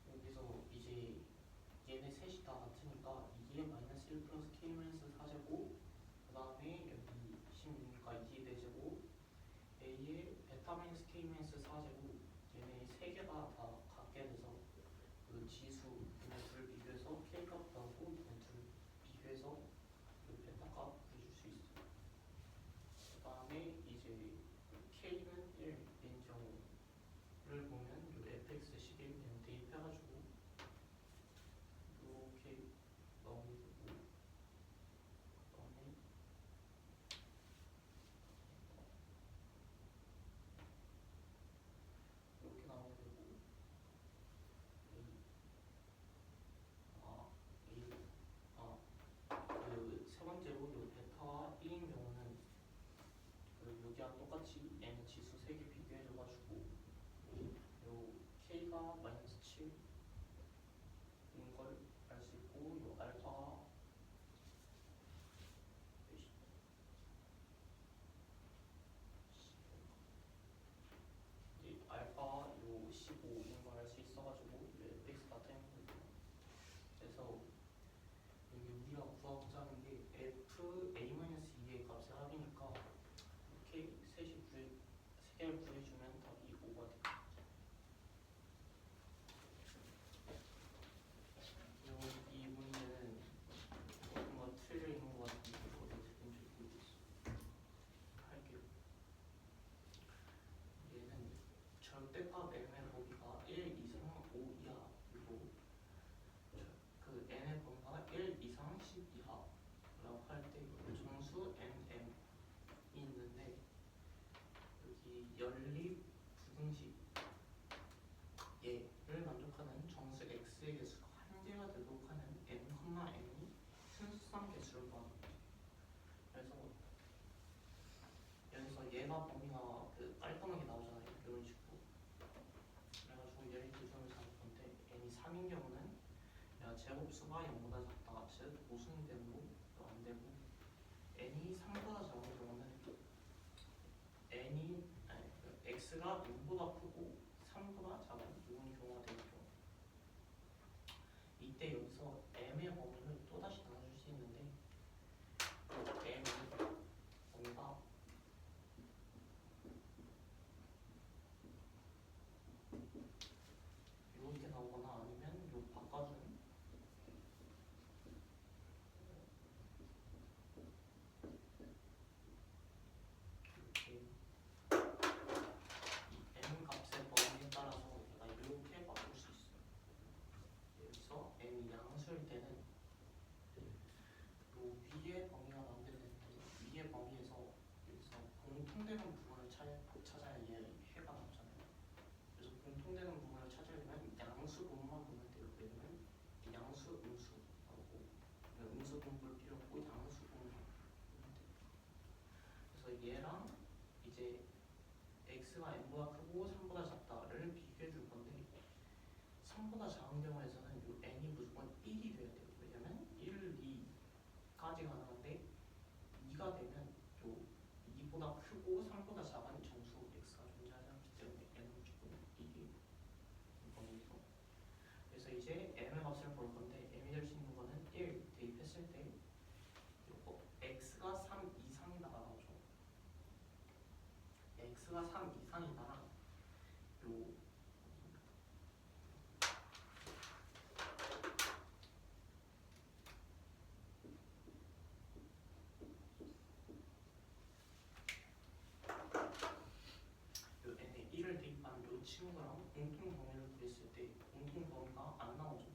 여기서 이제 얘네 셋이 다 같으니까 이게 마이너스 1 플러스 k 마이너스 4제곱 그 다음에 여기 16이니까 2의 4제곱 a의 베타 마이너스 k 마이너스 4제곱 얘네 세 개가 다 같게 돼서 그 지수 얘네 둘 비교해서 k 값 나오고 얘네 둘 비교해서 그 베타 값 구해줄 수 있어요. 그 다음에 이제 k는 1인 경우를 보면 요 fx T가 마이너스 7인 걸 알 수 있고 요 알파가 이 알파가 요 15인 걸 알 수 있어가지고 요 fx가 되는 거예요. 그래서 여기 우리가 구하고자 하는 게 fa-2의 값의 합이니까 이렇게 세 개를 구해주면 답이 5가 돼요. 이 문제는 뭔가 틀려 있는 것 같은데 저도 지금 잘 모르겠어요. 할게요. 얘는 절대값 m의 범위가 1 이상 5 이하 그리고 그 n의 범위가 1 이상 10 이하라고 할 때 정수 nm이 있는데 여기 연립 부등식 얘를 만족하는 정수 x의 개수가 한개가 되도록 하는 n, n이 순수상 개수를 구합니다. 그래서 여기서 얘가 범위가 그 깔끔하게 나오잖아요. 이런 식으로. 그래가지고 얘를 기준으로 잡을 건데 n이 3인 경우는 제곱수가 0보다 작다. 즉 모순됨으로 안 되고 n이 3보다 작은 경우는 x가 0보다 크고 3보다 작은 이런 경우가 되겠죠. 이때 여기서 m의 범위를 또다시 나눠줄 수 있는데 m의 범위가 이렇게 나오거나 아니면 요 바꿔준 이렇게 이 m 값의 범위에 따라서 내가 이렇게 바꿀 수 있어요. 여기서 m이 양수일 때는 요 위의 범위가 나오게 되는데 위의 범위에서 여기서 공통되는 부분을 찾아야 해가 나오잖아요. 그래서 공통되는 부분을 찾으려면 양수 부분만 보면 돼요. 왜냐면 양수, 음수 나오고 음수 부분 볼 필요 없고 양수 부분만 보면 돼요. 그래서 얘랑 이제 x가 n보다 크고 3보다 작다를 비교해 줄 건데 3보다 작은 경우에서는 요 n이 무조건 1이 돼야 돼요. 왜냐면 1, 2까지 가능한데 2가 되면 요 2보다 크고 3보다 작은 정수 x가 존재하지 않기 때문에 n은 무조건 1이 범위죠. 그래서 이제 m의 값을 볼 건데 m이 될 수 있는 거는 1 대입했을 때 요거 x가 3 이상이다가 나오죠. x가 3 이상이다랑 요 n에 1을 대입한 요 친구랑 공통 범위를 구했을 때 공통 범위가 안 나오죠.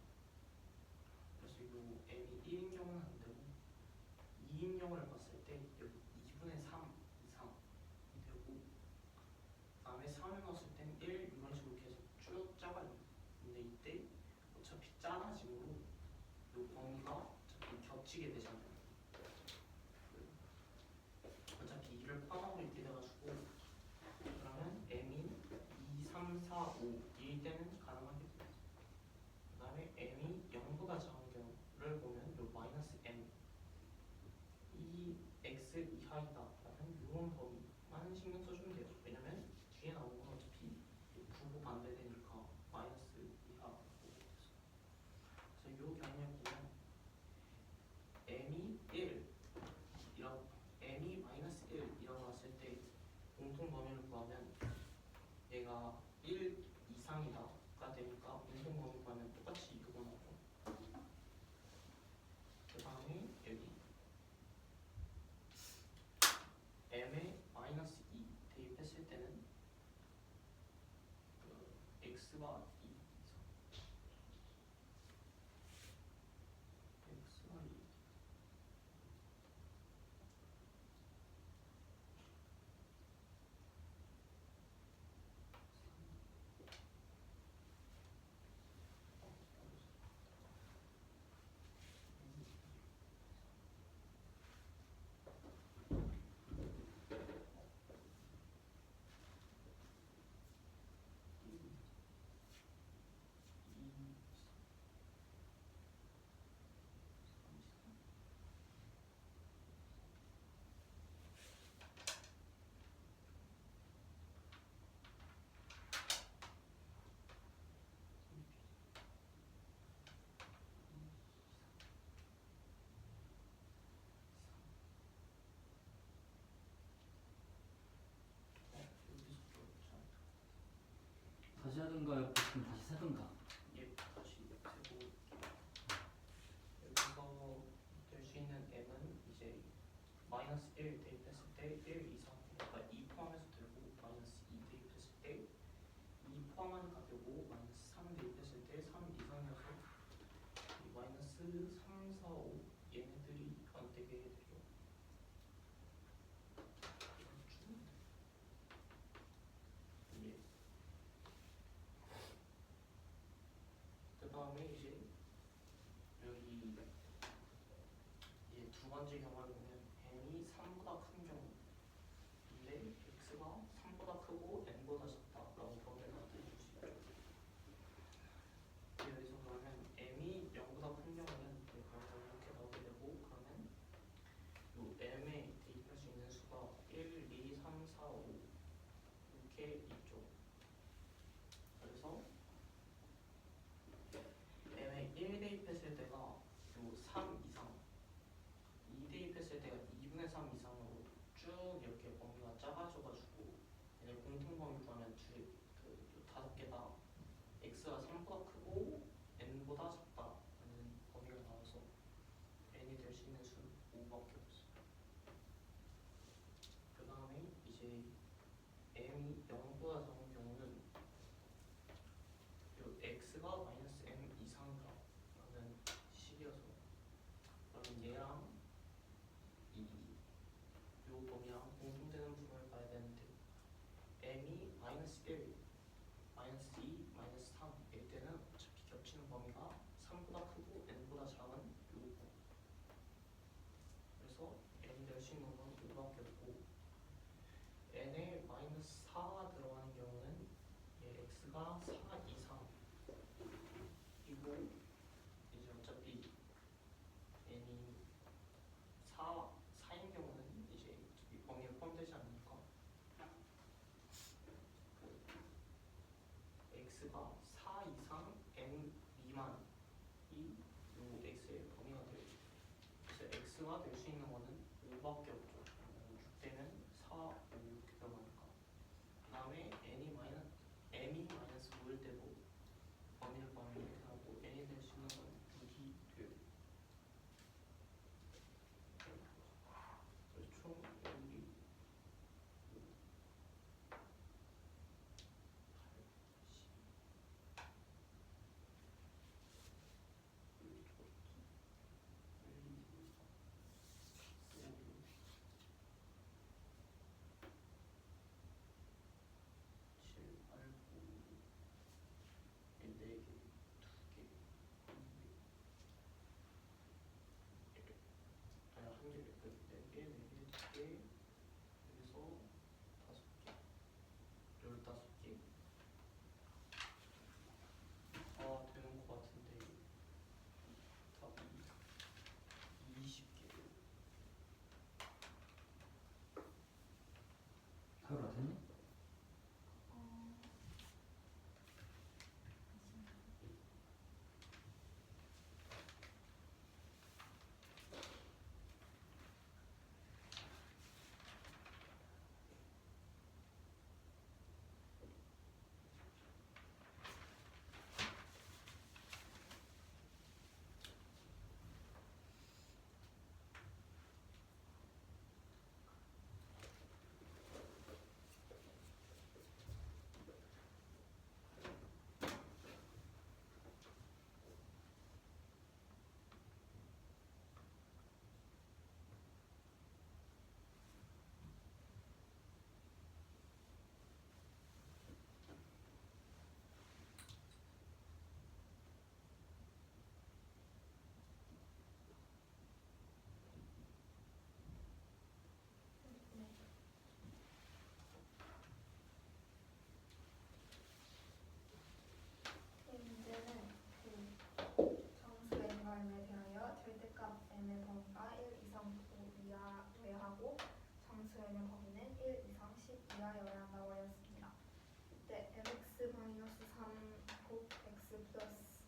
그래서 요 n이 1인 경우는 안 되고 2인 경우를 봤을 때 여기 2분의 3 이상이 되고 다음에 3을 넣었을 땐 1 이런 식으로 계속 쭉 작아요. 근데 이때 어차피 작아짐으로 요 범위가 어차피 겹치게 되잖아요. 어차피 2를 포함하고 있게 돼가지고 그러면 m이 2, 3, 4, 5일 때는 가능하게 돼요. 그 다음에 m이 0보다 작은 경우를 보면 요 마이너스 m 이 x 이하이다 라는 이런 범위만 신경 써주면 돼요. 왜냐면 뒤에 나오는 건 어차피 부호 반대되니까 마이너스 이하라고 돼서. 그래서 요 경우에 보면 m이 1 이라고 m이 마이너스 1이라고 났을 때 공통 범위를 구하면 얘가 1 이상이다가 되니까 공통 범위 구하면 똑같이 이거 나오죠. 그 다음에 여기 m에 마이너스 2 대입했을 때는 x가 2 이상 사든가 옆에 다시 사든가. 예, 다시 세고 여기서 될 수 있는 m은 이제 마이너스 1 대입했을 때 1 이상, 그러니까 2 포함해서 되고 마이너스 2 대입했을 때 2 포함하니까 되고 마이너스 3 대입했을 때 3 이상이어서 이 마이너스 3, 4, 5 얘네들이 안 되게 되죠. 예. 그 다음에 이제 여기 두 번째 경우에는 n이 3보다 큰 경우인데 x가 3보다 크고 n보다 작다라고 범위를 나타낼 수 있죠. 여기서 그러면 m이 0보다 큰 경우는 이렇게 나오게 되고, 그러면 요 m에 대입할 수 있는 수가 1, 2, 3, 4, 5 이렇게 있죠. 그래서 m에 1 대입했을 때가 요 3 이상, 2 대입했을 때가 2분의 3 이상으로 쭉 이렇게 범위가 작아져가지고 얘네 공통 범위 구하면 다섯 개 다 x가 3보다 크고 n보다 작다라는 범위가 나와서 n이 될 수 있는 수는 5밖에 없어요. 그 다음에 이제 m이 0보다 작은 경우는 요 x가 마이너스 m 이상이라는 식이어서, 그러면 얘랑 요 범위랑 공통되는 부분을 봐야 되는데 m이 마이너스 1, 마이너스 2, 마이너스 3일 때는 어차피 겹치는 범위가 3보다 크고 n보다 작은 요 범위. 그래서 n이 될 수 있는 건 5밖에 없고, n에 마이너스 4가 들어가는 경우는 얘 x가 4 이상이고, 이제 어차피 n이 4인 경우는 이제 이 범위에 포함되지 않으니까 x가 4 이상 n 미만이 요 x의 범위가 돼요. 그래서 x가 될 수 있는 거는 5밖에 없죠. 6대는 4, 5 이렇게 들어가니까. 그 다음에 m이 마이너스 5일 때도 범위를 구하면 이렇게 나오고, n이 될 수 있는 건 6이 돼요. 그래서 총 여기 7, 8, 9, 4개, 2개, 1개. 아니, 한 개, 4개, 4개, 2개, 여기서 5개, 15개. 되는 것 같은데 답이 20개. 하루 다 됐니? 이 문제는 정수 n과 m에 대하여 절대값 m의 범위가 1 이상 9 이하여야 정수 n의 범위는 1 이상 10 이하여야 한다고 하였습니다. 이때 mx-3 곱 x 플러스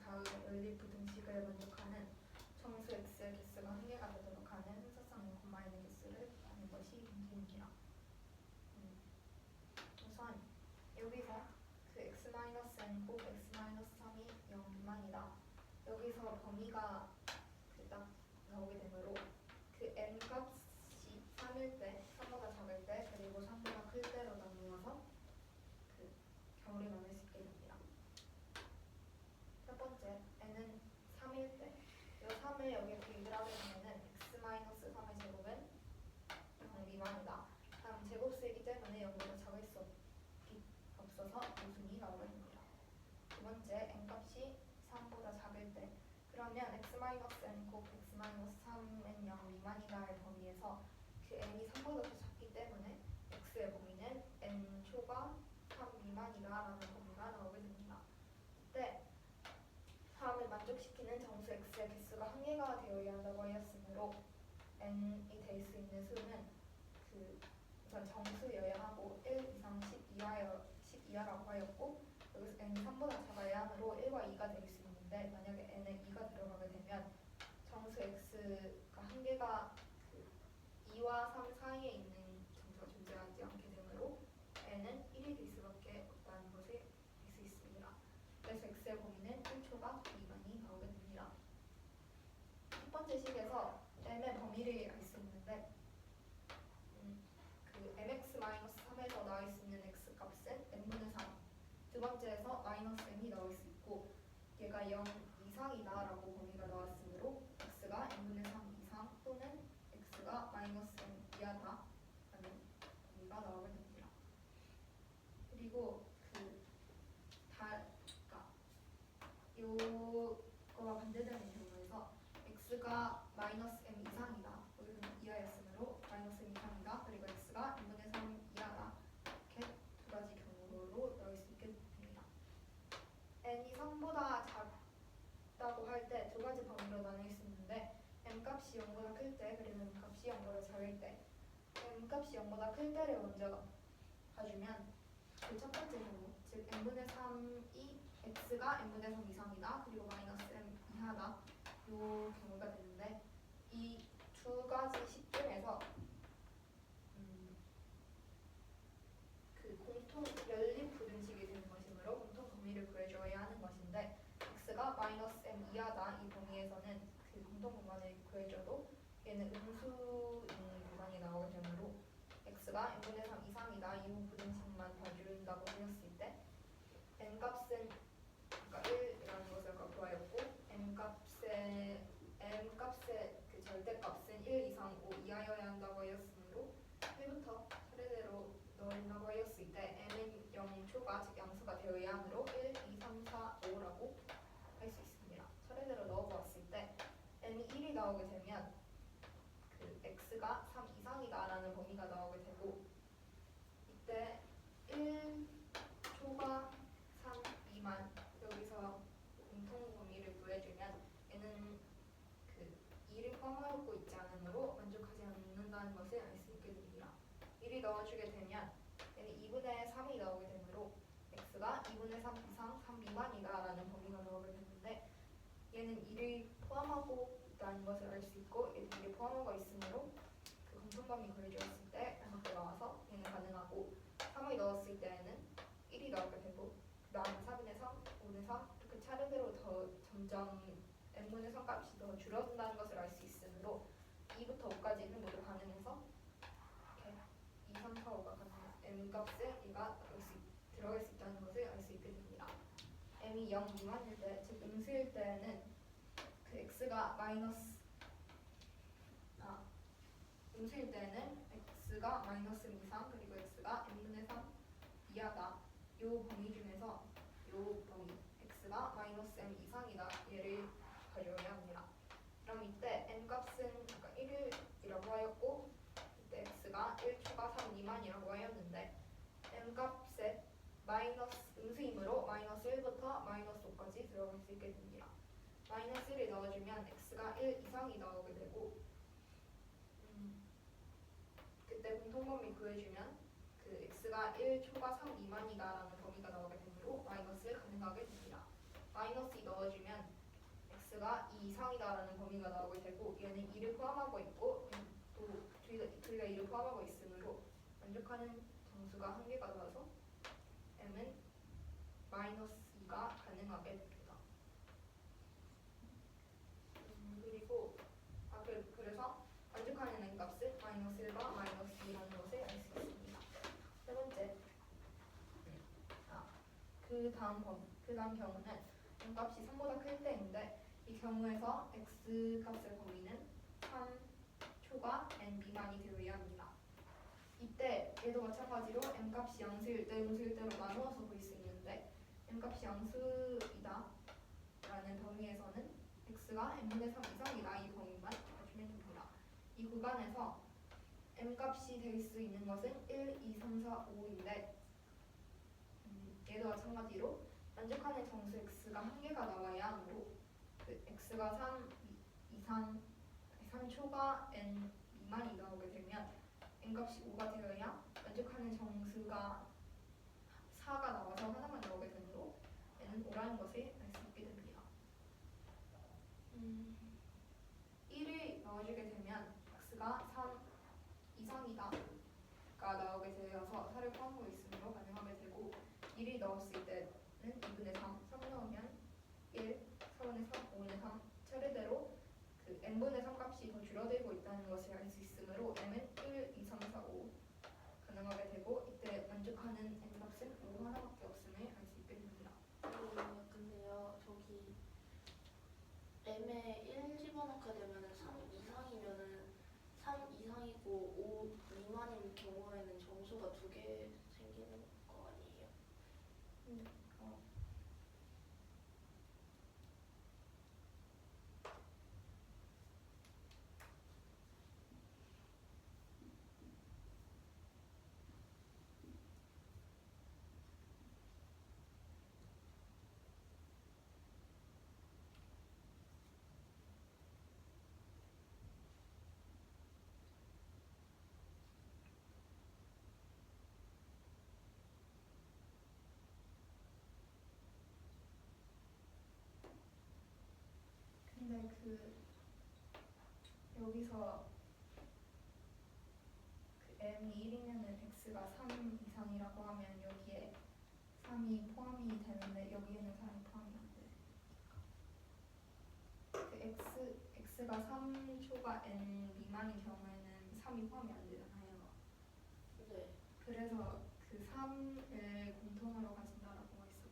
다음 연립 부등식을 만족하는 정수 x의 개수가 한 개가 되도록 하는 행사성 n, n의 개수를 구하는 것이 문제입니다. 우선 여기서 그 범위가 딱 나오게 되므로 그 n 값이 3일 때, 3보다 작을 때, 그리고 3보다 클 때로 나누어서 그 경우를 나눌 수 있게 됩니다. 첫 번째, n은 3일 때, 이 3을 여기에 대입을 하게 되면은 x-3의 제곱은 0 미만이다. 다음 제곱수이기 때문에 0보다 작을 수 없어서 모순이 나오게 됩니다. 두 번째, n 값이 3보다 작을 때, 그러면 x-n 곱 x-3은 0 미만이다의 범위에서 그 n이 3보다 더 작기 때문에 x의 범위는 n 초과 3 미만이다라는 범위가 나오게 됩니다. 이때 다음을 만족시키는 정수 x의 개수가 한개가 되어야 한다고 하였으므로 n이 될 수 있는 수는 우선 정수여야 하고 1 이상 10 이하라고 하였고, 여기서 n이 3보다 작아야 하므로 1과 2가 될 수 있는데, 만약에 n에 2가 들어가게 되면 정수 x가 한개가 2와 3 사이에 있는 정수가 존재하지 않게 되므로 n은 1이 될 수밖에 없다는 것을 알 수 있습니다. 그래서 x의 범위는 1초가 미만이 나오게 됩니다. 첫 번째 식에서 m의 범위를 알 수 있는데, 그 mx-3에서 나올 수 있는 x값은 n분의 3, 두 번째에서 마이너스 m이 나올 수 있고, 얘가 0 이상이다라고 범위가 나왔으므로 x가 n분의 3 이상 또는 x가 마이너스 m 이하다라는 범위가 나오게 됩니다. 그리고 요거와 반대되는 경우에서 x가 마이너스 m 이상이다, 여기서는 이하였으므로 마이너스 m 이상이다, 그리고 x가 n분의 3 이하다, 이렇게 두 가지 경우로 나올 수 있게 됩니다. n이 3보다 작다고 할 때 두 가지 범위로 나눌 수 있는데, m 값이 0보다 클 때, 그리고 m 값이 0보다 작을 때, m 값이 0보다 클 때를 먼저 봐주면 그 첫 번째 경우, 즉 n분의 3이 x가 n분의 3 이상이다, 그리고 마이너스 m 이하다, 요 경우가 되는데, 이 두 가지 식 중에서 그 공통 연립 부등식이 되는 것이므로 공통 범위를 구해줘야 하는 것인데, x가 마이너스 m 이하다 이 범위에서는 그 공통 공간을 구해줘도 얘는 음수인 공간이 나오게 되므로 x가 n분의 3 이상이다 이 부등식만 봐준다고 하였을 때, n 값은 그러니까 1이라는 것을 아까 구하였고, m 값의 그 절대값은 1 이상 5 이하여야 한다고 하였으므로 1부터 차례대로 넣는다고 하였을 때 m은 0 초가, 즉 양수가 되어야 하므로 1, 2, 3, 4, 5라고 할 수 있습니다. 차례대로 넣어보았을 때 m이 1이 나오게 되면 그 x가 3 이상이다라는 범위가 나오게 되고, 이때 1 초과 3 미만, 여기서 공통 범위를 구해주면 얘는 그 2를 포함하고 있지 않으므로 만족하지 않는다는 것을 알 수 있게 됩니다. 1이 넣어주게 되면 얘는 2분의 3이 나오게 되므로 x가 2분의 3 이상 3 미만이다라는 범위가 나오게 되는데, 얘는 2를 포함하고 있다는 것을 알 수 있고, 얘는 2를 포함하고 있으므로 그 공통 범위 구해주었을 때 밖에 나와서 얘는 가능하고, 3을 넣었을 때에는 1이 나오게 되고, 그 다음에 4분의 3, 5분의 3 이렇게 차례대로 더 점점 n분의 3 값이 더 줄어든다는 것을 알 수 있으므로 2부터 5까지는 모두 가능해서 이렇게 2, 3, 4, 5가 가능한 m 값에 얘가 들어갈 수 있다는 것을 알 수 있게 됩니다. m이 0 미만일 때, 즉 음수일 때는 그 x가 음수일 때는 x가 마이너스 m 이상, 그리고 x가 n분의 3 이하다, 요 범위 중에서 요 범위 x가 마이너스 m 이상이다, 얘를 가져야 합니다. 그럼 이때 n 값은 아까 1이라고 하였고, 이때 x가 1 초과 3 미만이라고 하였는데, m 값에 마이너스 음수이므로 마이너스 1부터 마이너스 5까지 들어갈 수 있게 됩니다. 마이너스 1을 넣어주면 x가 1 이상이 나오게 되고, 그때 공통범위 구해주면 그 x가 1 초과 3 미만이다라는 범위가 나오게 되므로 마이너스를 가능하게 됩니다. 마이너스 2 넣어주면 x가 2 이상이다라는 범위가 나오게 되고, 얘는 2를 포함하고 있고 또 둘 다 2를 포함하고 있으므로 만족하는 정수가 한 개가 나와서 m은 마이너스 2가 가능하게 됩니다. 그 다음 경우는 n 값이 3보다 클 때인데 이 경우에서 x 값의 범위는 3 초과 n 미만이 되어야 합니다. 이때 얘도 마찬가지로 n 값이 양수일 때 음수일 때로 나누어서 볼 수 있는데 n 값이 양수이다 라는 범위에서는 x가 n분의 3 이상이다 이 범위만 봐주면 됩니다. 이 구간에서 n 값이 될 수 있는 것은 1, 2, 3, 4, 5인데 얘도 마찬가지로 만족하는 정수 x가 한 개가 나와야 하므로 그 x가 3 이상 3초가 n 미만이 나오게 되면 n 값이 5가 되어야 만족하는 정수가 4가 나와서 하나만 나오게 되므로 n은 5라는 것을 알 수 있게 됩니다. 1을 넣어주게 되면 x가 3 이상이다 가 나오게 되어서 4를 포함하고 있으므로 가능하게 되고 1을 넣었을 때는 2분의 3, 3 넣으면 1, 4분의 3, 5분의 3 차례대로 그 n분의 3 값이 더 줄어들고 있다는 것을 알 수 있으므로 m은 1, 2, 3, 4, 5 가능하게 되고 이때 만족하는 n 값은 5 하나밖에 없음을 알 수 있게 됩니다. 근데요 저기 m에 1 집어넣게 되면은 3 이상이면은 3 이상이고 5 미만인 경우에는 정수가 2개 생기는 거 아니에요? 근데 여기서 m이 1이면은 x가 3 이상이라고 하면 여기에 3이 포함이 되는데 여기에는 3이 포함이 안 돼. x가 3초가 n 미만인 경우에는 3이 포함이 안 되잖아요. 네. 그래서 그 3을 공통으로 가진다라고 했어.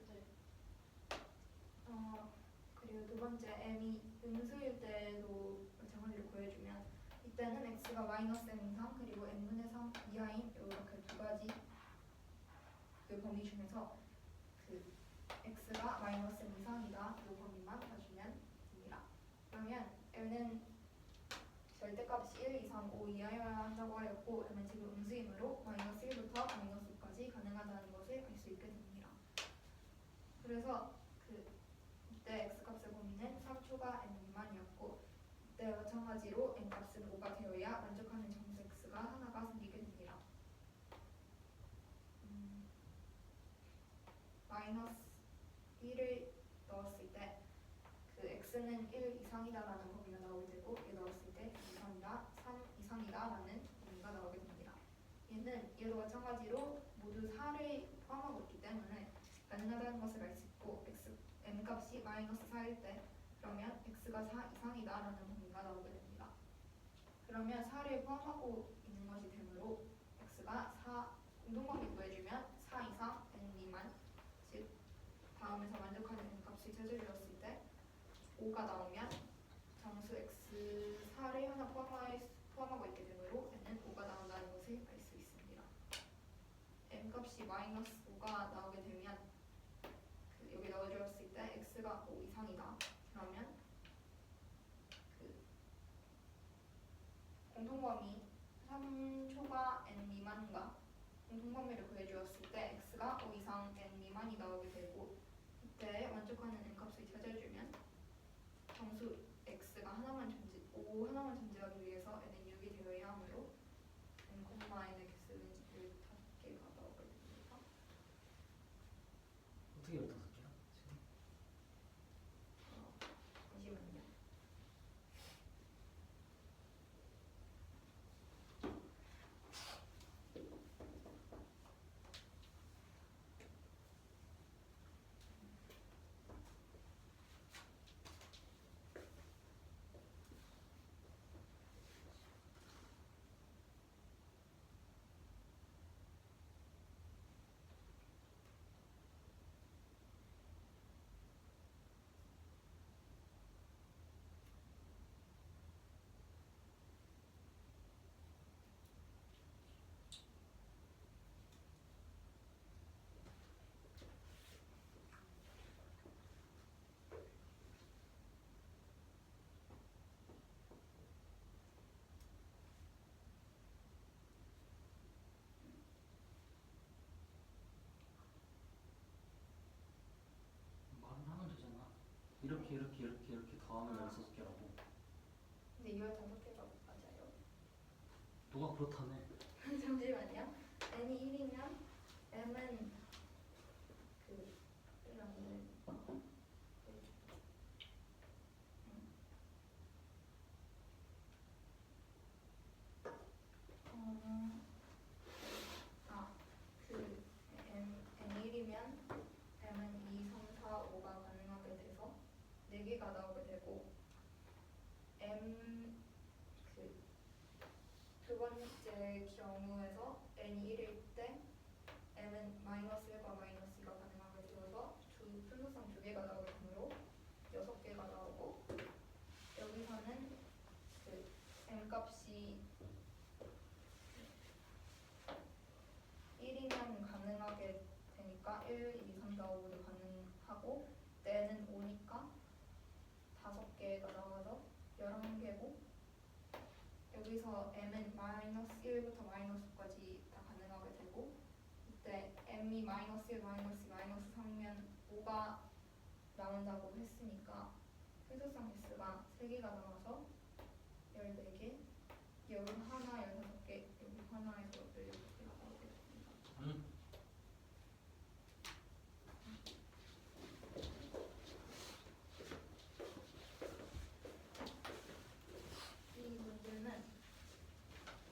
네. 그리고 두 번째 m이 음수일 때도 마찬가지로 구해주면 이때는 x가 마이너스 m 이상 그리고 n분의 3 이하인 이렇게 두 가지 그 범위 중에서 그 x가 마이너스 m 이상이다 이 범위만 봐주면 됩니다. 그러면 m은 절대값이 1 이상 5 이하여야 한다고 하였고 m은 지금 음수이므로 마이너스 1부터 마이너스 5까지 가능하다는 것을 알 수 있게 됩니다. 그래서 이때 x값의 범위는 3초가 n 미만이었고 이때 마찬가지로 n값은 5가 되어야 만족하는 정수 x가 하나가 생기게 됩니다. 마이너스 1을 넣었을 때 그 x는 1 이상이다라는 범위가 나오게 되고 얘 넣었을 때 2 이상이다, 3 이상이다라는 범위가 나오게 됩니다. 얘도 마찬가지로 모두 4를 포함하고 있기 때문에 가능하다는 것을 알 수 있고 n값이 마이너스 4일 때 그러면 x가 4 이상이다라는 범위가 나오게 됩니다. 그러면 4를 포함하고 있는 것이 되므로 x가 4 공통범위 구해주면 4 이상 n 미만 즉 다음에서 만족하는 n값을 찾아주었을 때 5가 나오면 정수 x 4를 하나 포함하고 있게 되므로 n은 5가 나온다는 것을 알 수 있습니다. n값이 마이너스 5가 나오게 되면 여기 넣어주었을 때 x가 5 이상이다. 그러면 공통범위 3초가 n 미만과 공통범위를 구해주었을 때 x가 5 이상 n 미만이 나오게 되고 이때 만족하는 n값을 찾아주면 정수 x가 5 하나만 존재하기 위해서 n은 6이 되어야 하므로 n, n의 개수는 15개가 나오게 됩니다. 어떻게 15개야? 지금? 잠시만요. 이렇게 더하면 16개라고. 근데 15개가 맞아요? 너가 그렇다네. 잠시만요. n이 1이면 m은 이런 n1이면 m은 2, 3, 4, 5가 가능하게 돼서 4개가 나오게 되고 m 두 번째 경우에서 n이 1일 때 m은 -1과 -2가 가능하게 되어서 분수성 2개가 나오게 되므로 6개가 나오고 여기서는 m 값이 1이면 가능하게 되니까 1, 2, 3, 4, 5도 가능하고 내는 5니까 5개가 나와서 11개고 여기서 m은 -1부터 -9까지 다 가능하게 되고 이때 m이 -1, -2, -3면 5가 나온다고 했으니까 필수성 개수가 3개가 나와서 14개 여기 하나 16개 여기 하나에서 16개가 나오게 됩니다. 이 문제는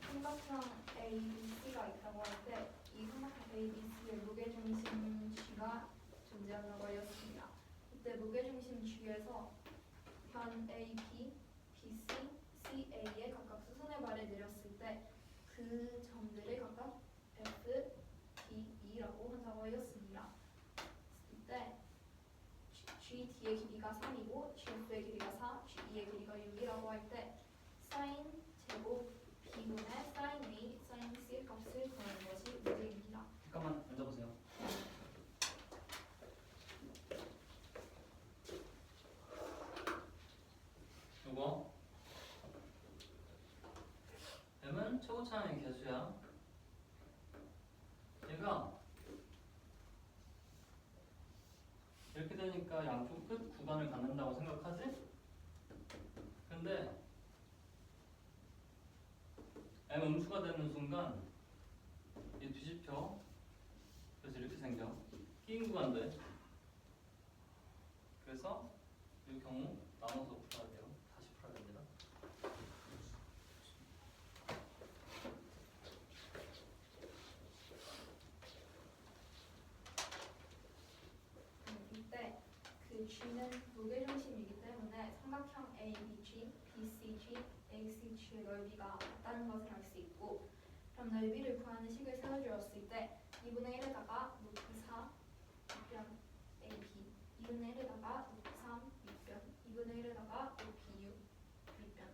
삼각형 ABC가 있다고 할 때 이 삼각형 ABC의 무게중심 G가 존재한다고 하였습니다. 이때 무게중심 G에서 변 AB, BC, CA에 각각 수선의 발을 내렸을 때 그 점들을 각각 F, D, E라고 한다고 하였습니다. 이때 GD의 길이가 3이고 GF의 길이가 4, GE의 길이가 6이라고 할 때 사인 제곱 B분의 사인 A, 사인 C 값을 구하는 것이 문제입니다. 잠깐만 앉아보세요. 요거 m은 최고차항의 개수야. 얘가 이렇게 되니까 양쪽 끝 구간을 갖는다고 생각하지? 근데 m 음수가 되는 순간 얘 뒤집혀. 그래서 이렇게 생겨. 끼인 구간돼. 그래서 이 경우 나눠서 풀어야 돼요. 다시 풀어야 됩니다. 이때 G는 무게중심이기 때문에 삼각형 ABG, BCG, ACG의 넓이가 같다는 것을 알 수 있고 그럼 넓이를 구하는 식을 세워주었을 때 2분의 1에다가 루트 4 밑변 AB 2분의 1에다가 루트 3 밑변 2분의 1에다가 루트 6 밑변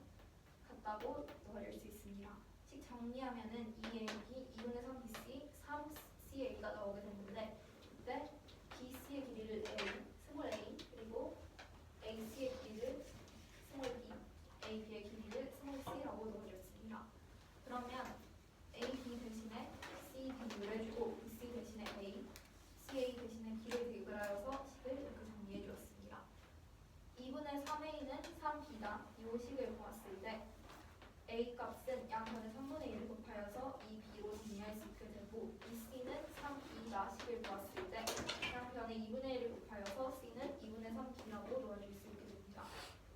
같다고 넣어줄 수 있습니다. 식 정리하면은 2AB, 2분의 3 BC, 3 CA가 나오게 됐는데 이때 BC의 길이를 A, 스몰 a 그리고 AC의 길이를 스몰 b, AB의 길이를 스몰 c라고 넣어줬습니다. 그러면 AB 대신에 CB를 해주고 BC 대신에 A, CA 대신에 B를 대입을 하여서 식을 이렇게 정리해 주었습니다. 2분의 3A는 3B다. 이 식을 보았을 때 A 값은 양변에 3분의 1을 곱하여서 2B로 정리할 수 있게 되고 BC는 3B다 식을 보았을 때 양변에 2분의 1을 곱하여서 C는 2분의 3B라고 놓아줄 수 있게 됩니다.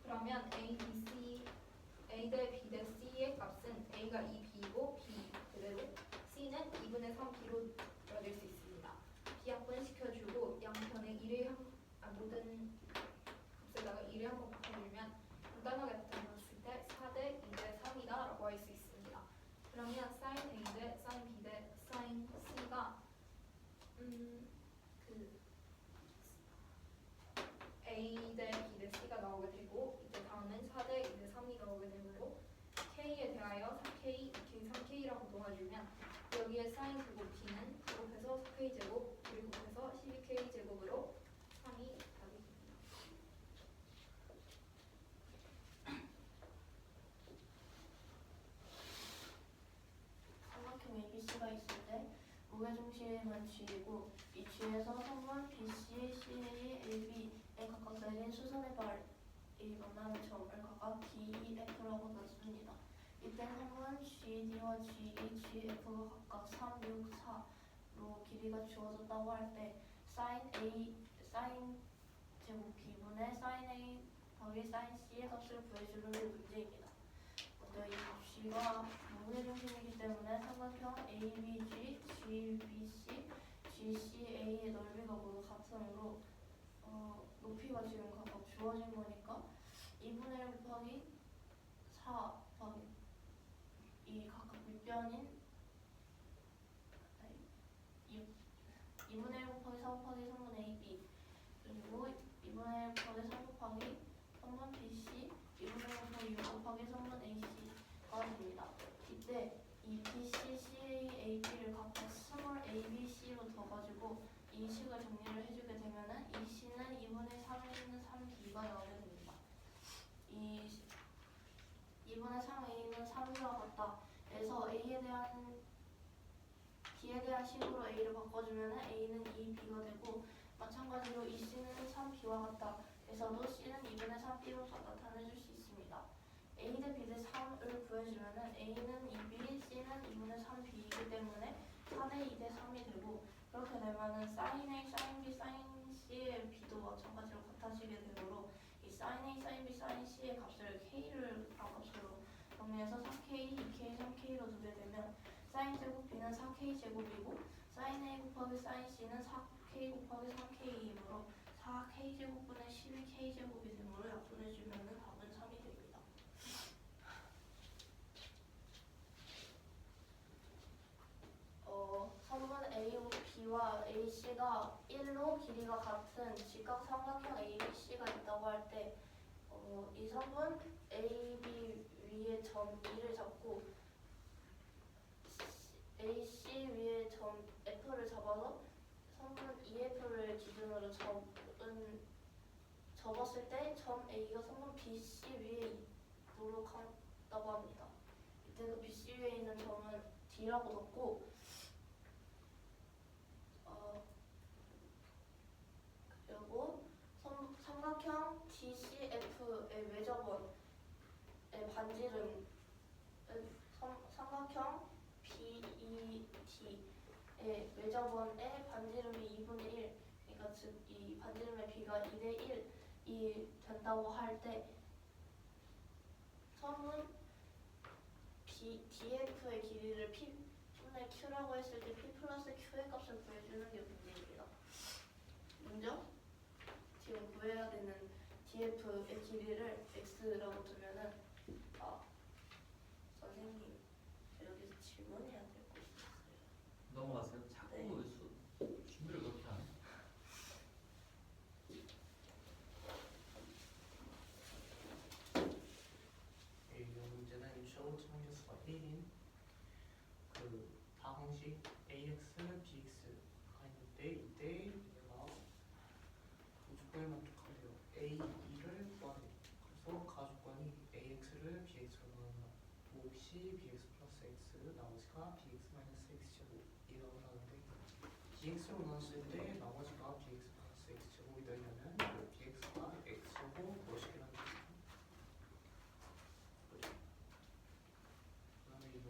그러면 A, B, C, A 대 B 대 C의 값은 A가 2B이고 B 그대로 C는 2분의 3B로 놓아줄 수 있습니다. 비약분 시켜주고 양변에 1을 모든 값에다가 1을 한번 바꿔주면 간단하게 나타났을 때 4대 2대 3이다 라고 할 수 있습니다. 그러면 sin A 대 sin B 대 sin C가 A 대 B 대 C가 나오게 되고 이제 다음은 4대 2대 3이 나오게 되므로 K에 대하여 4K, 2K, 3K라고 놓아주면 여기에 sin 제곱 B는 곱해서 4K 제곱 B를 곱해서 12K 제곱으로 3이 답이 됩니다. 삼각형 ABC가 있을 때 무게중심은 G이고 이 G에서 선분 BC, CA, AB에 각각 내린 수선의 발 A 만나는 점을 각각 DEF라고 넣습니다. 이때 3은 GD와 GHF가 각각 3, 6, 4로 길이가 주어졌다고 할 때 sin 제곱 B분의 sin A 더하기 sin C의 값을 구해주는 게 문제입니다. 먼저 이 G가 무분의 중심이기 때문에 삼각형 ABG, GBC, GCA의 넓이가 모두 같으므로 높이가 지금 각각 주어진 거니까 2분의 1 곱하기 4 더하기 이 각각 밑변인 2분의 1 곱하기 4 곱하기 3분의 AB 그리고 2분의 1 곱하기 3 곱하기 3분 BC 2분의 1 곱하기 6 곱하기 3분 AC가 됩니다. 이때 이 BC, CA, AB를 각각 스몰 ABC로 둬가지고 이 식을 정리를 해주게 되면은 이 C는 2분의 3A는 3B가 나오게 됩니다. 이 2분의 3A는 3B와 같다. 그래서 B에 대한 식으로 A를 바꿔주면 A는 2B가 되고 마찬가지로 이 C는 3B와 같다. 그래서도 C는 2분의 3B로 나타내줄 수 있습니다. A 대 B 대 3을 구해주면 A는 2B, C는 2분의 3B이기 때문에 4대 2 대 3이 되고 그렇게 되면은 sin A, sin B, sin C의 B도 마찬가지로 같아지게 되므로 이 sin A, sin B, sin C의 값을 K를 값으로 정리해서 4K, 2K, 3K로 두게 되면 sin 제곱 B는 4K 제곱이고 sin A 곱하기 sin C는 4K 곱하기 3K이므로 4K 제곱분의 12K 제곱이 되므로 약분해주면 답은 3이 됩니다. 선분 B와 AC가 1로 길이가 같은 직각 삼각형 ABC가 있다고 할 때 이 선분 AB 위에 점 E를 잡고 AC 위에 점 F를 잡아서 선분 EF를 기준으로 접었을 때 점 A가 선분 BC 위에 있도록 한다고 합니다. 이때 그 BC 위에 있는 점은 D라고 넣고 그리고 삼각형 DCF의 외접원의 반지름 삼각형 BED의 외접원의 반지름이 2분의 1 그러니까 즉 이 반지름의 B가 2대 1이 된다고 할 때 선분 DF의 길이를 P분의 Q라고 했을 때 P 플러스 Q의 값을 구해주는 게 문제입니다. 먼저 지금 구해야 되는 DF의 길이를 X라고 두면은 선생님 여기서 질문해야 될 거 있어요. 넘어가세요. 자꾸 네. 준비를 그렇게 하네. 이 문제는 최고 참교수가 1인 그 다항식 AX, BX가 있는데 이때 얘가 조건에 만족한대요. A, E를 구하래. 그래서 가조건이 AX를 BX로 넣는다. 몫이 BX 플러스 X, 나머지가 BX 마이너스 X제곱이 나오는데 BX로 넣었을 때 나머지가 BX 마이너스 X제곱이 되려면 BX가 X제곱 뭐시기라는 거죠. 그다음에 이거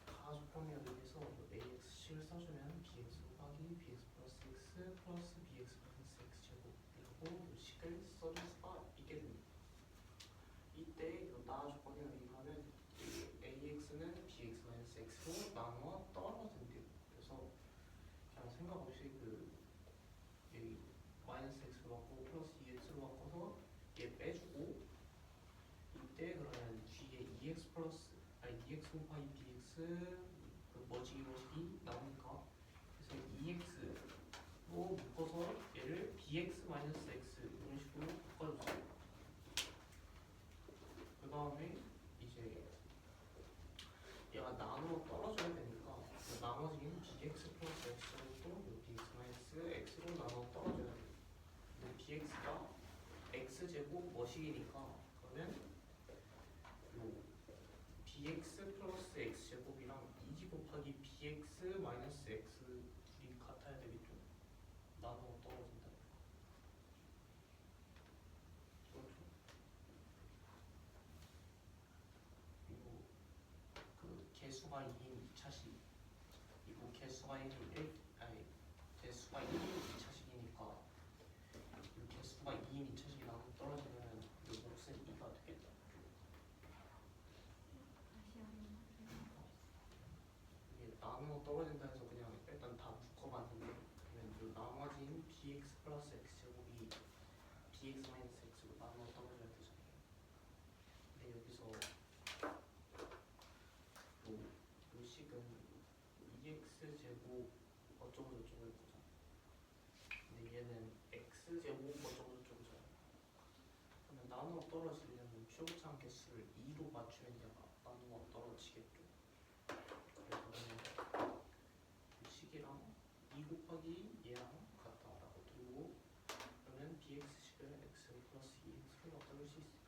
가조건에 의해서 AXC를 써주면 BX 곱하기 BX 플러스 X 플러스 BX 마이너스 X제곱이라고 이 식을 써줄 수가 있게 됩니다. 이때 이 나조건에 의하면 AX는 BX 마이너스 X로 나누어 떨어진대요. 그래서 그냥 생각 없이 이 마이너스 X로 바꾸고 플러스 2X로 바꿔서 얘 빼주고 이때 그러면 뒤에 2X 곱하기 BX 머지기 나오니까 그래서 2X로 묶어서 얘를 BX 마이너스 X 이런 식으로 바꿔줬어요. 그 다음에 이제 얘가 나누어 떨어져야 되니까 나머지는 BX 플러스 X로 BX 마이너스 X로 나누어 떨어져야 돼요. 근데 BX가 X제곱 머시기니까 그러면 BX 플러스 X제곱이랑 2G 곱하기 BX 마이너스 X 둘이 같아야 되겠죠. 나누어 떨어진다. 개수가 2인 2차식 이거 개수가 1인 2차식이니까 이 개수가 2인 2차식이 나눠 떨어지면 이 몫은 2가 되겠다. 다시 한번 이게 나누어 떨어진다 해서 그냥 일단 다 묶어봤는데 그러면 이 나머지인 bx 플러스 x 제곱이 bx 마이너스 x로 나누어 떨어져야 되잖아요. 근데 여기서 요 식은 2x 제곱 어쩌고 저쩌고 있거든. 근데 얘는 x 제곱 어쩌고 저쩌고잖아. 그러면 나누어 떨어지려면 최고차항 개수를 2로 맞추면 얘가 나누어 떨어지겠죠. 그래서 그냥 이 식이랑 2 곱하기 얘랑 같다라고 두고 그러면 bx식을 x 플러스 2x로 만들 수 있어요.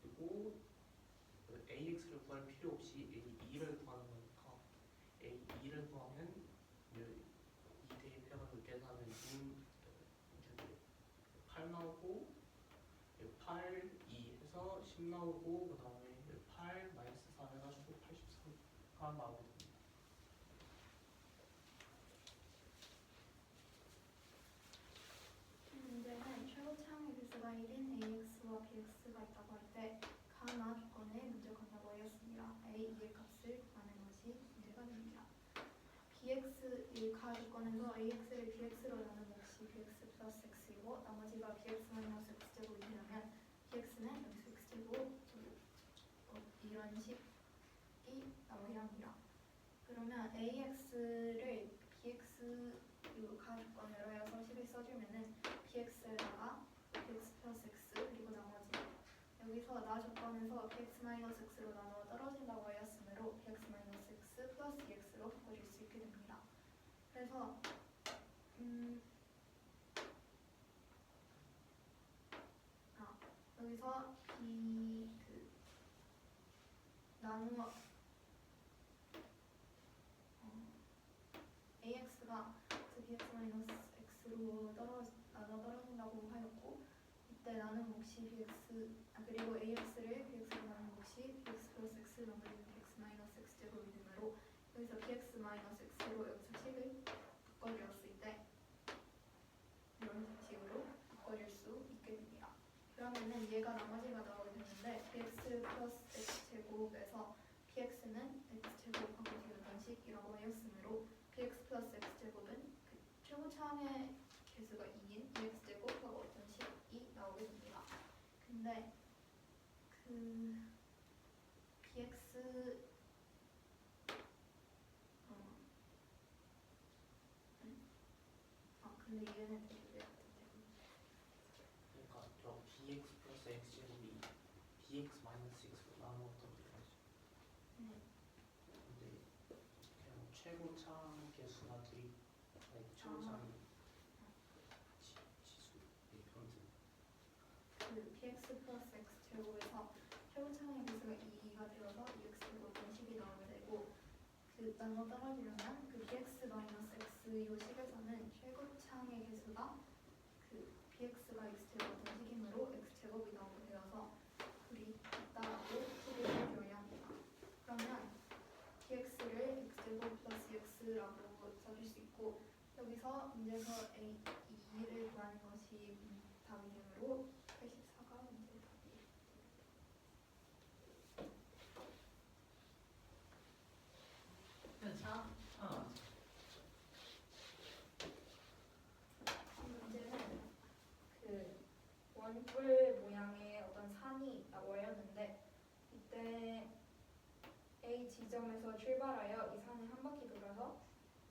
그리고 그 ax를 구할 필요 없이 a2를 구하는 거니까 a2를 구하면 2 대입해가지고 계산하면 8 나오고 8, 2 해서 10 나오고 그 다음에 8 마이너스 4 해가지고 83가 나오게 됩니다. 문제는 최고차항의 개수가 1인 AX와 BX가 있다고 할 때 가나 조건에 문제가 간다고 하였습니다. A, 2의 값을 구하는 것이 문제가 됩니다. BX, 이 가 조건에서 AX를 BX로 나눈 몫이 BX 플러스 X이고 나머지가 BX 마이너스 X제곱이 되려면 BX는 X제곱 이런 식이 나와야 합니다. 그러면 AX를 BX 가 조건으로 해서 식을 써주면은 BX에다가 BX 플러스 X 그리고 나머지 여기서 나 조건에서 BX 마이너스 X로 나누어 떨어진다고 하였으므로 BX 마이너스 X 플러스 2X로 바꿔줄 수 있게 됩니다. 그래서 여기서 나누어 AX가 BX 마이너스 X로 나눠 떨어진다고 하였고 이때 나눈 몫이 BX 그리고 AX를 BX로 나눈 몫이 BX 플러스 X 나누는 BX 마이너스 X 제곱이 되므로 여기서 BX 마이너스 X로 여기서 식을 바꿔주었을 때 이런 식으로 바꿔줄 수 있게 됩니다. 그러면은 얘가 나머지가 나오게 되는데 BX 플러스 X 제곱에서 BX는 X 제곱하고 되었던 식이라고 하였으므로 BX 플러스 X 제곱은 그 최고차항의 개수가 2인 EX 제곱하고 어떤 식이 나오게 됩니다. 근데 그 BX 근데 얘는 되게 그러니까 저 bx 플러스 x 제곱이 bx 마이너스 x로 나누어 떨어져야지. 근데 그냥 최고차항 개수나 드립 최고차항 지수 변수 그 BX 플러스 X 제곱에서 최고차항의 개수가 2가 되어서 EX 제곱 식이 나오게 되고 그 나눠 떨어지려면 그 BX 마이너스 X 요 식에서는 최고차항의 개수가 그 BX가 X 제곱 식이므로 X 제곱이 나오게 되어서 둘이 같다라고 식을 써줘야 합니다. 그러면 BX를 X 제곱 플러스 X라고 써줄 수 있고 여기서 문제에서 A2를 구하는 것이 답이 되므로 84가 문제의 답이에요. 자, 문제는 그 원뿔 모양의 어떤 산이 있다고 하였는데 이때 A 지점에서 출발하여 이 산을 한 바퀴 돌아서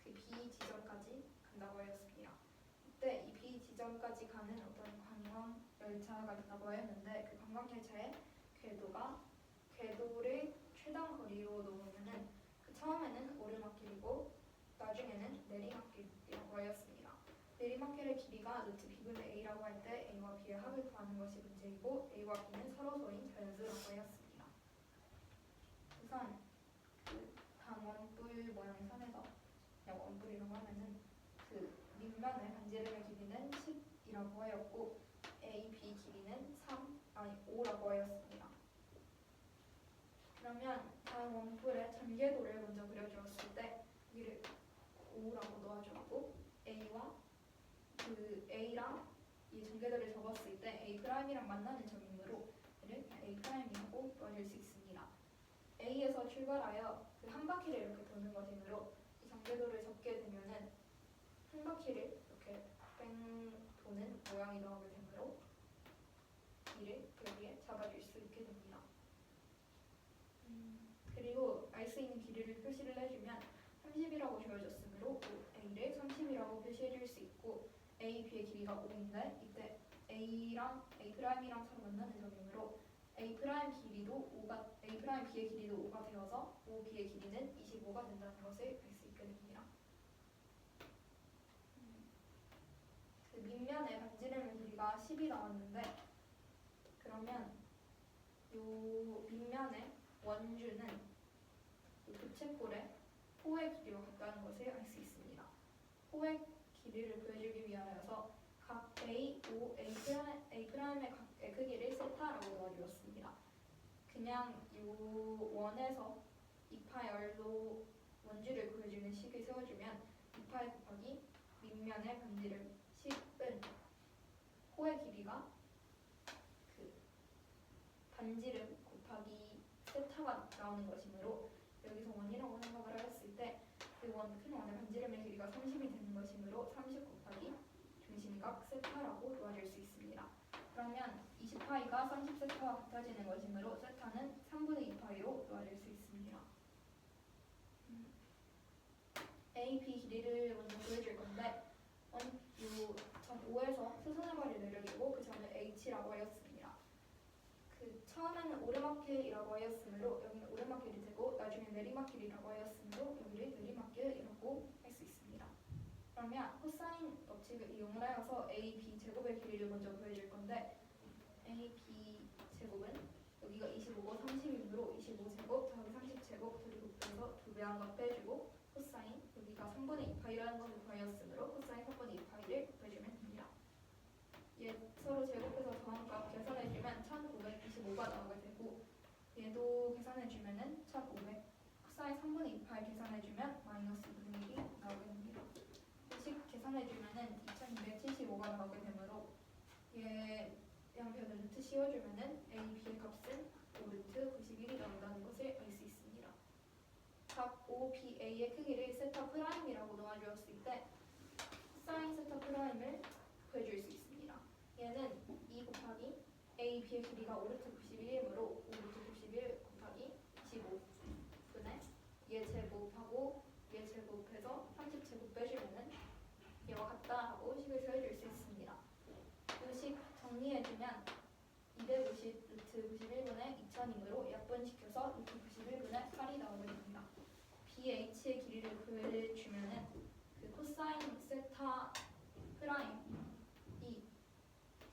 그 B 지점까지 간다고 하였습니다. 이때 이 B 지점까지 가는 어떤 관광 열차가 있다고 하였는데 그 관광 열차의 궤도를 최단 거리로 놓으면은 그 처음에는 오르막길이고 나중에는 내리막길이라고 하였습니다. 내리막길의 길이가 루트 b분의 a라고 할 때 a와 b의 합을 구하는 것이 문제이고 a와 b는 서로서인 자연수라고 하였습니다. 우선 그 단원뿔 모양의 산에서 그냥 원뿔이라고 하면은 그 밑면의 반지름의 길이는 10이라고 하였고 a, b 길이는 5라고 하였습니다. 그러면 반 원뿔의 전개도를 먼저 그려주었을 때 여기를 5라고 놓아주고 A와 그 A랑 이 전개도를 적었을 때 A'이랑 만나는 점이므로 얘를 A'이라고 놓아줄 수 있습니다. A에서 출발하여 그 한 바퀴를 이렇게 도는 것이므로 이 전개도를 적게 되면은 한 바퀴를 이렇게 뺑 도는 모양이 나오게 되므로 이를 여기에 잡아줄 수 있게 됩니다. 그리고 알 수 있는 길이를 표시를 해주면 30이라고 주어졌으므로 A를 30이라고 표시해줄 수 있고 A, B의 길이가 5인데 이때 A'랑 A'이랑 서로 만나는 점이므로 A' 길이도 5가 A' B의 길이도 5가 되어서 O, B의 길이는 25가 된다는 것을 알 수 있게 됩니다. 그 밑면의 반지름의 길이가 10이 나왔는데 그러면 요 밑면의 원주는 이 부채꼴의 호의 길이와 같다는 것을 알 수 있습니다. 호의 길이를 보여주기 위하여서 각 A, O, A'의 각의 크기를 세타라고 넣어주었습니다. 그냥 이 원에서 2파열로 원주를 보여주는 식을 세워주면 2파 곱하기 밑면의 반지름 10은 호의 길이가 그 반지름 곱하기 세타가 나오는 것이므로 여기서 원이라고 생각을 하였을 때 그 큰 원의 반지름의 길이가 30이 되는 것이므로 30 곱하기 중심각 세타라고 놓아줄 수 있습니다. 그러면 20파이가 30세타와 같아지는 것이므로 세타는 3분의 2파이로 놓아줄 수 있습니다. A, B 길이를 먼저 보여줄 건데 전 5에서 수선의 내려주고 그 점을 H라고 하였습니다. 그 처음에는 오르막길이라고 하였으므로 여기는 오르막길이 되고 나중에 내리막길이라고 하였으므로 여기를 내리막길이라고 할 수 있습니다. 그러면 코사인 법칙을 이용을 하여서 A, B 제곱의 길이를 먼저 보여줄 건데 A, B 제곱은 여기가 25고 30이므로 25제곱 더하기 30제곱 그리고 2배한 것 빼주고 코사인 여기가 3분의 2파이라는 것을 구하였으므로 코사인 3분의 2파이를 구해주면 됩니다. 얘 서로 제곱해서 더한 값 계산해주면 1525가 나오게 되고 얘도 계산해주면은 1500 코사인 3분의 2파이 계산해주면 마이너스 2분의 1이 나오게 됩니다. 식 계산해주면은 2275가 나오게 되므로 얘 양변을 루트 씌워주면은 A, B의 값은 5루트 91이 나온다는 것을 알 수 있습니다. 각 O, B, A의 크기를 세타 프라임이라고 놓아주었을 때 사인 세타 프라임을 구해줄 수 있습니다. 얘는 2 곱하기 A, B의 길이가 5루트 91이므로 5루트 91 곱하기 25분의 얘 제곱하고 얘 제곱해서 30제곱 빼주면은 얘와 같다라고 식을 세워줄 수 있습니다. 이 식 정리해주면 250 루트 91분의 2000이므로 약분시켜서 루트 91분의 8이 나오게 됩니다. BH의 길이를 구해주면은 그 코사인 세타 프라임이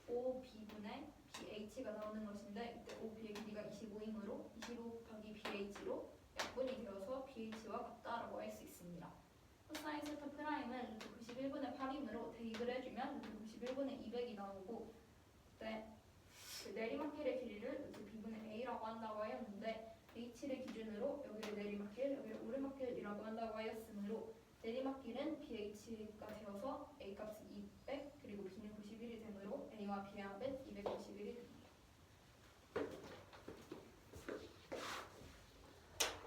5B분의 BH가 나오는 것인데 이때 5B의 길이가 25이므로 25 곱하기 BH로 약분이 되어서 BH와 같다라고 할 수 있습니다. 코사인 세타 프라임은 루트 91분의 8이므로 대입을 해주면 루트 91분의 200이 나오고 그때 그 내리막길의 길이를 루트 B분의 A라고 한다고 하였는데 H를 기준으로 여기를 내리막길, 여기를 오르막길이라고 한다고 하였으므로 내리막길은 BH가 되어서 A 값이 200 그리고 B는 91이 되므로 A와 B의 합은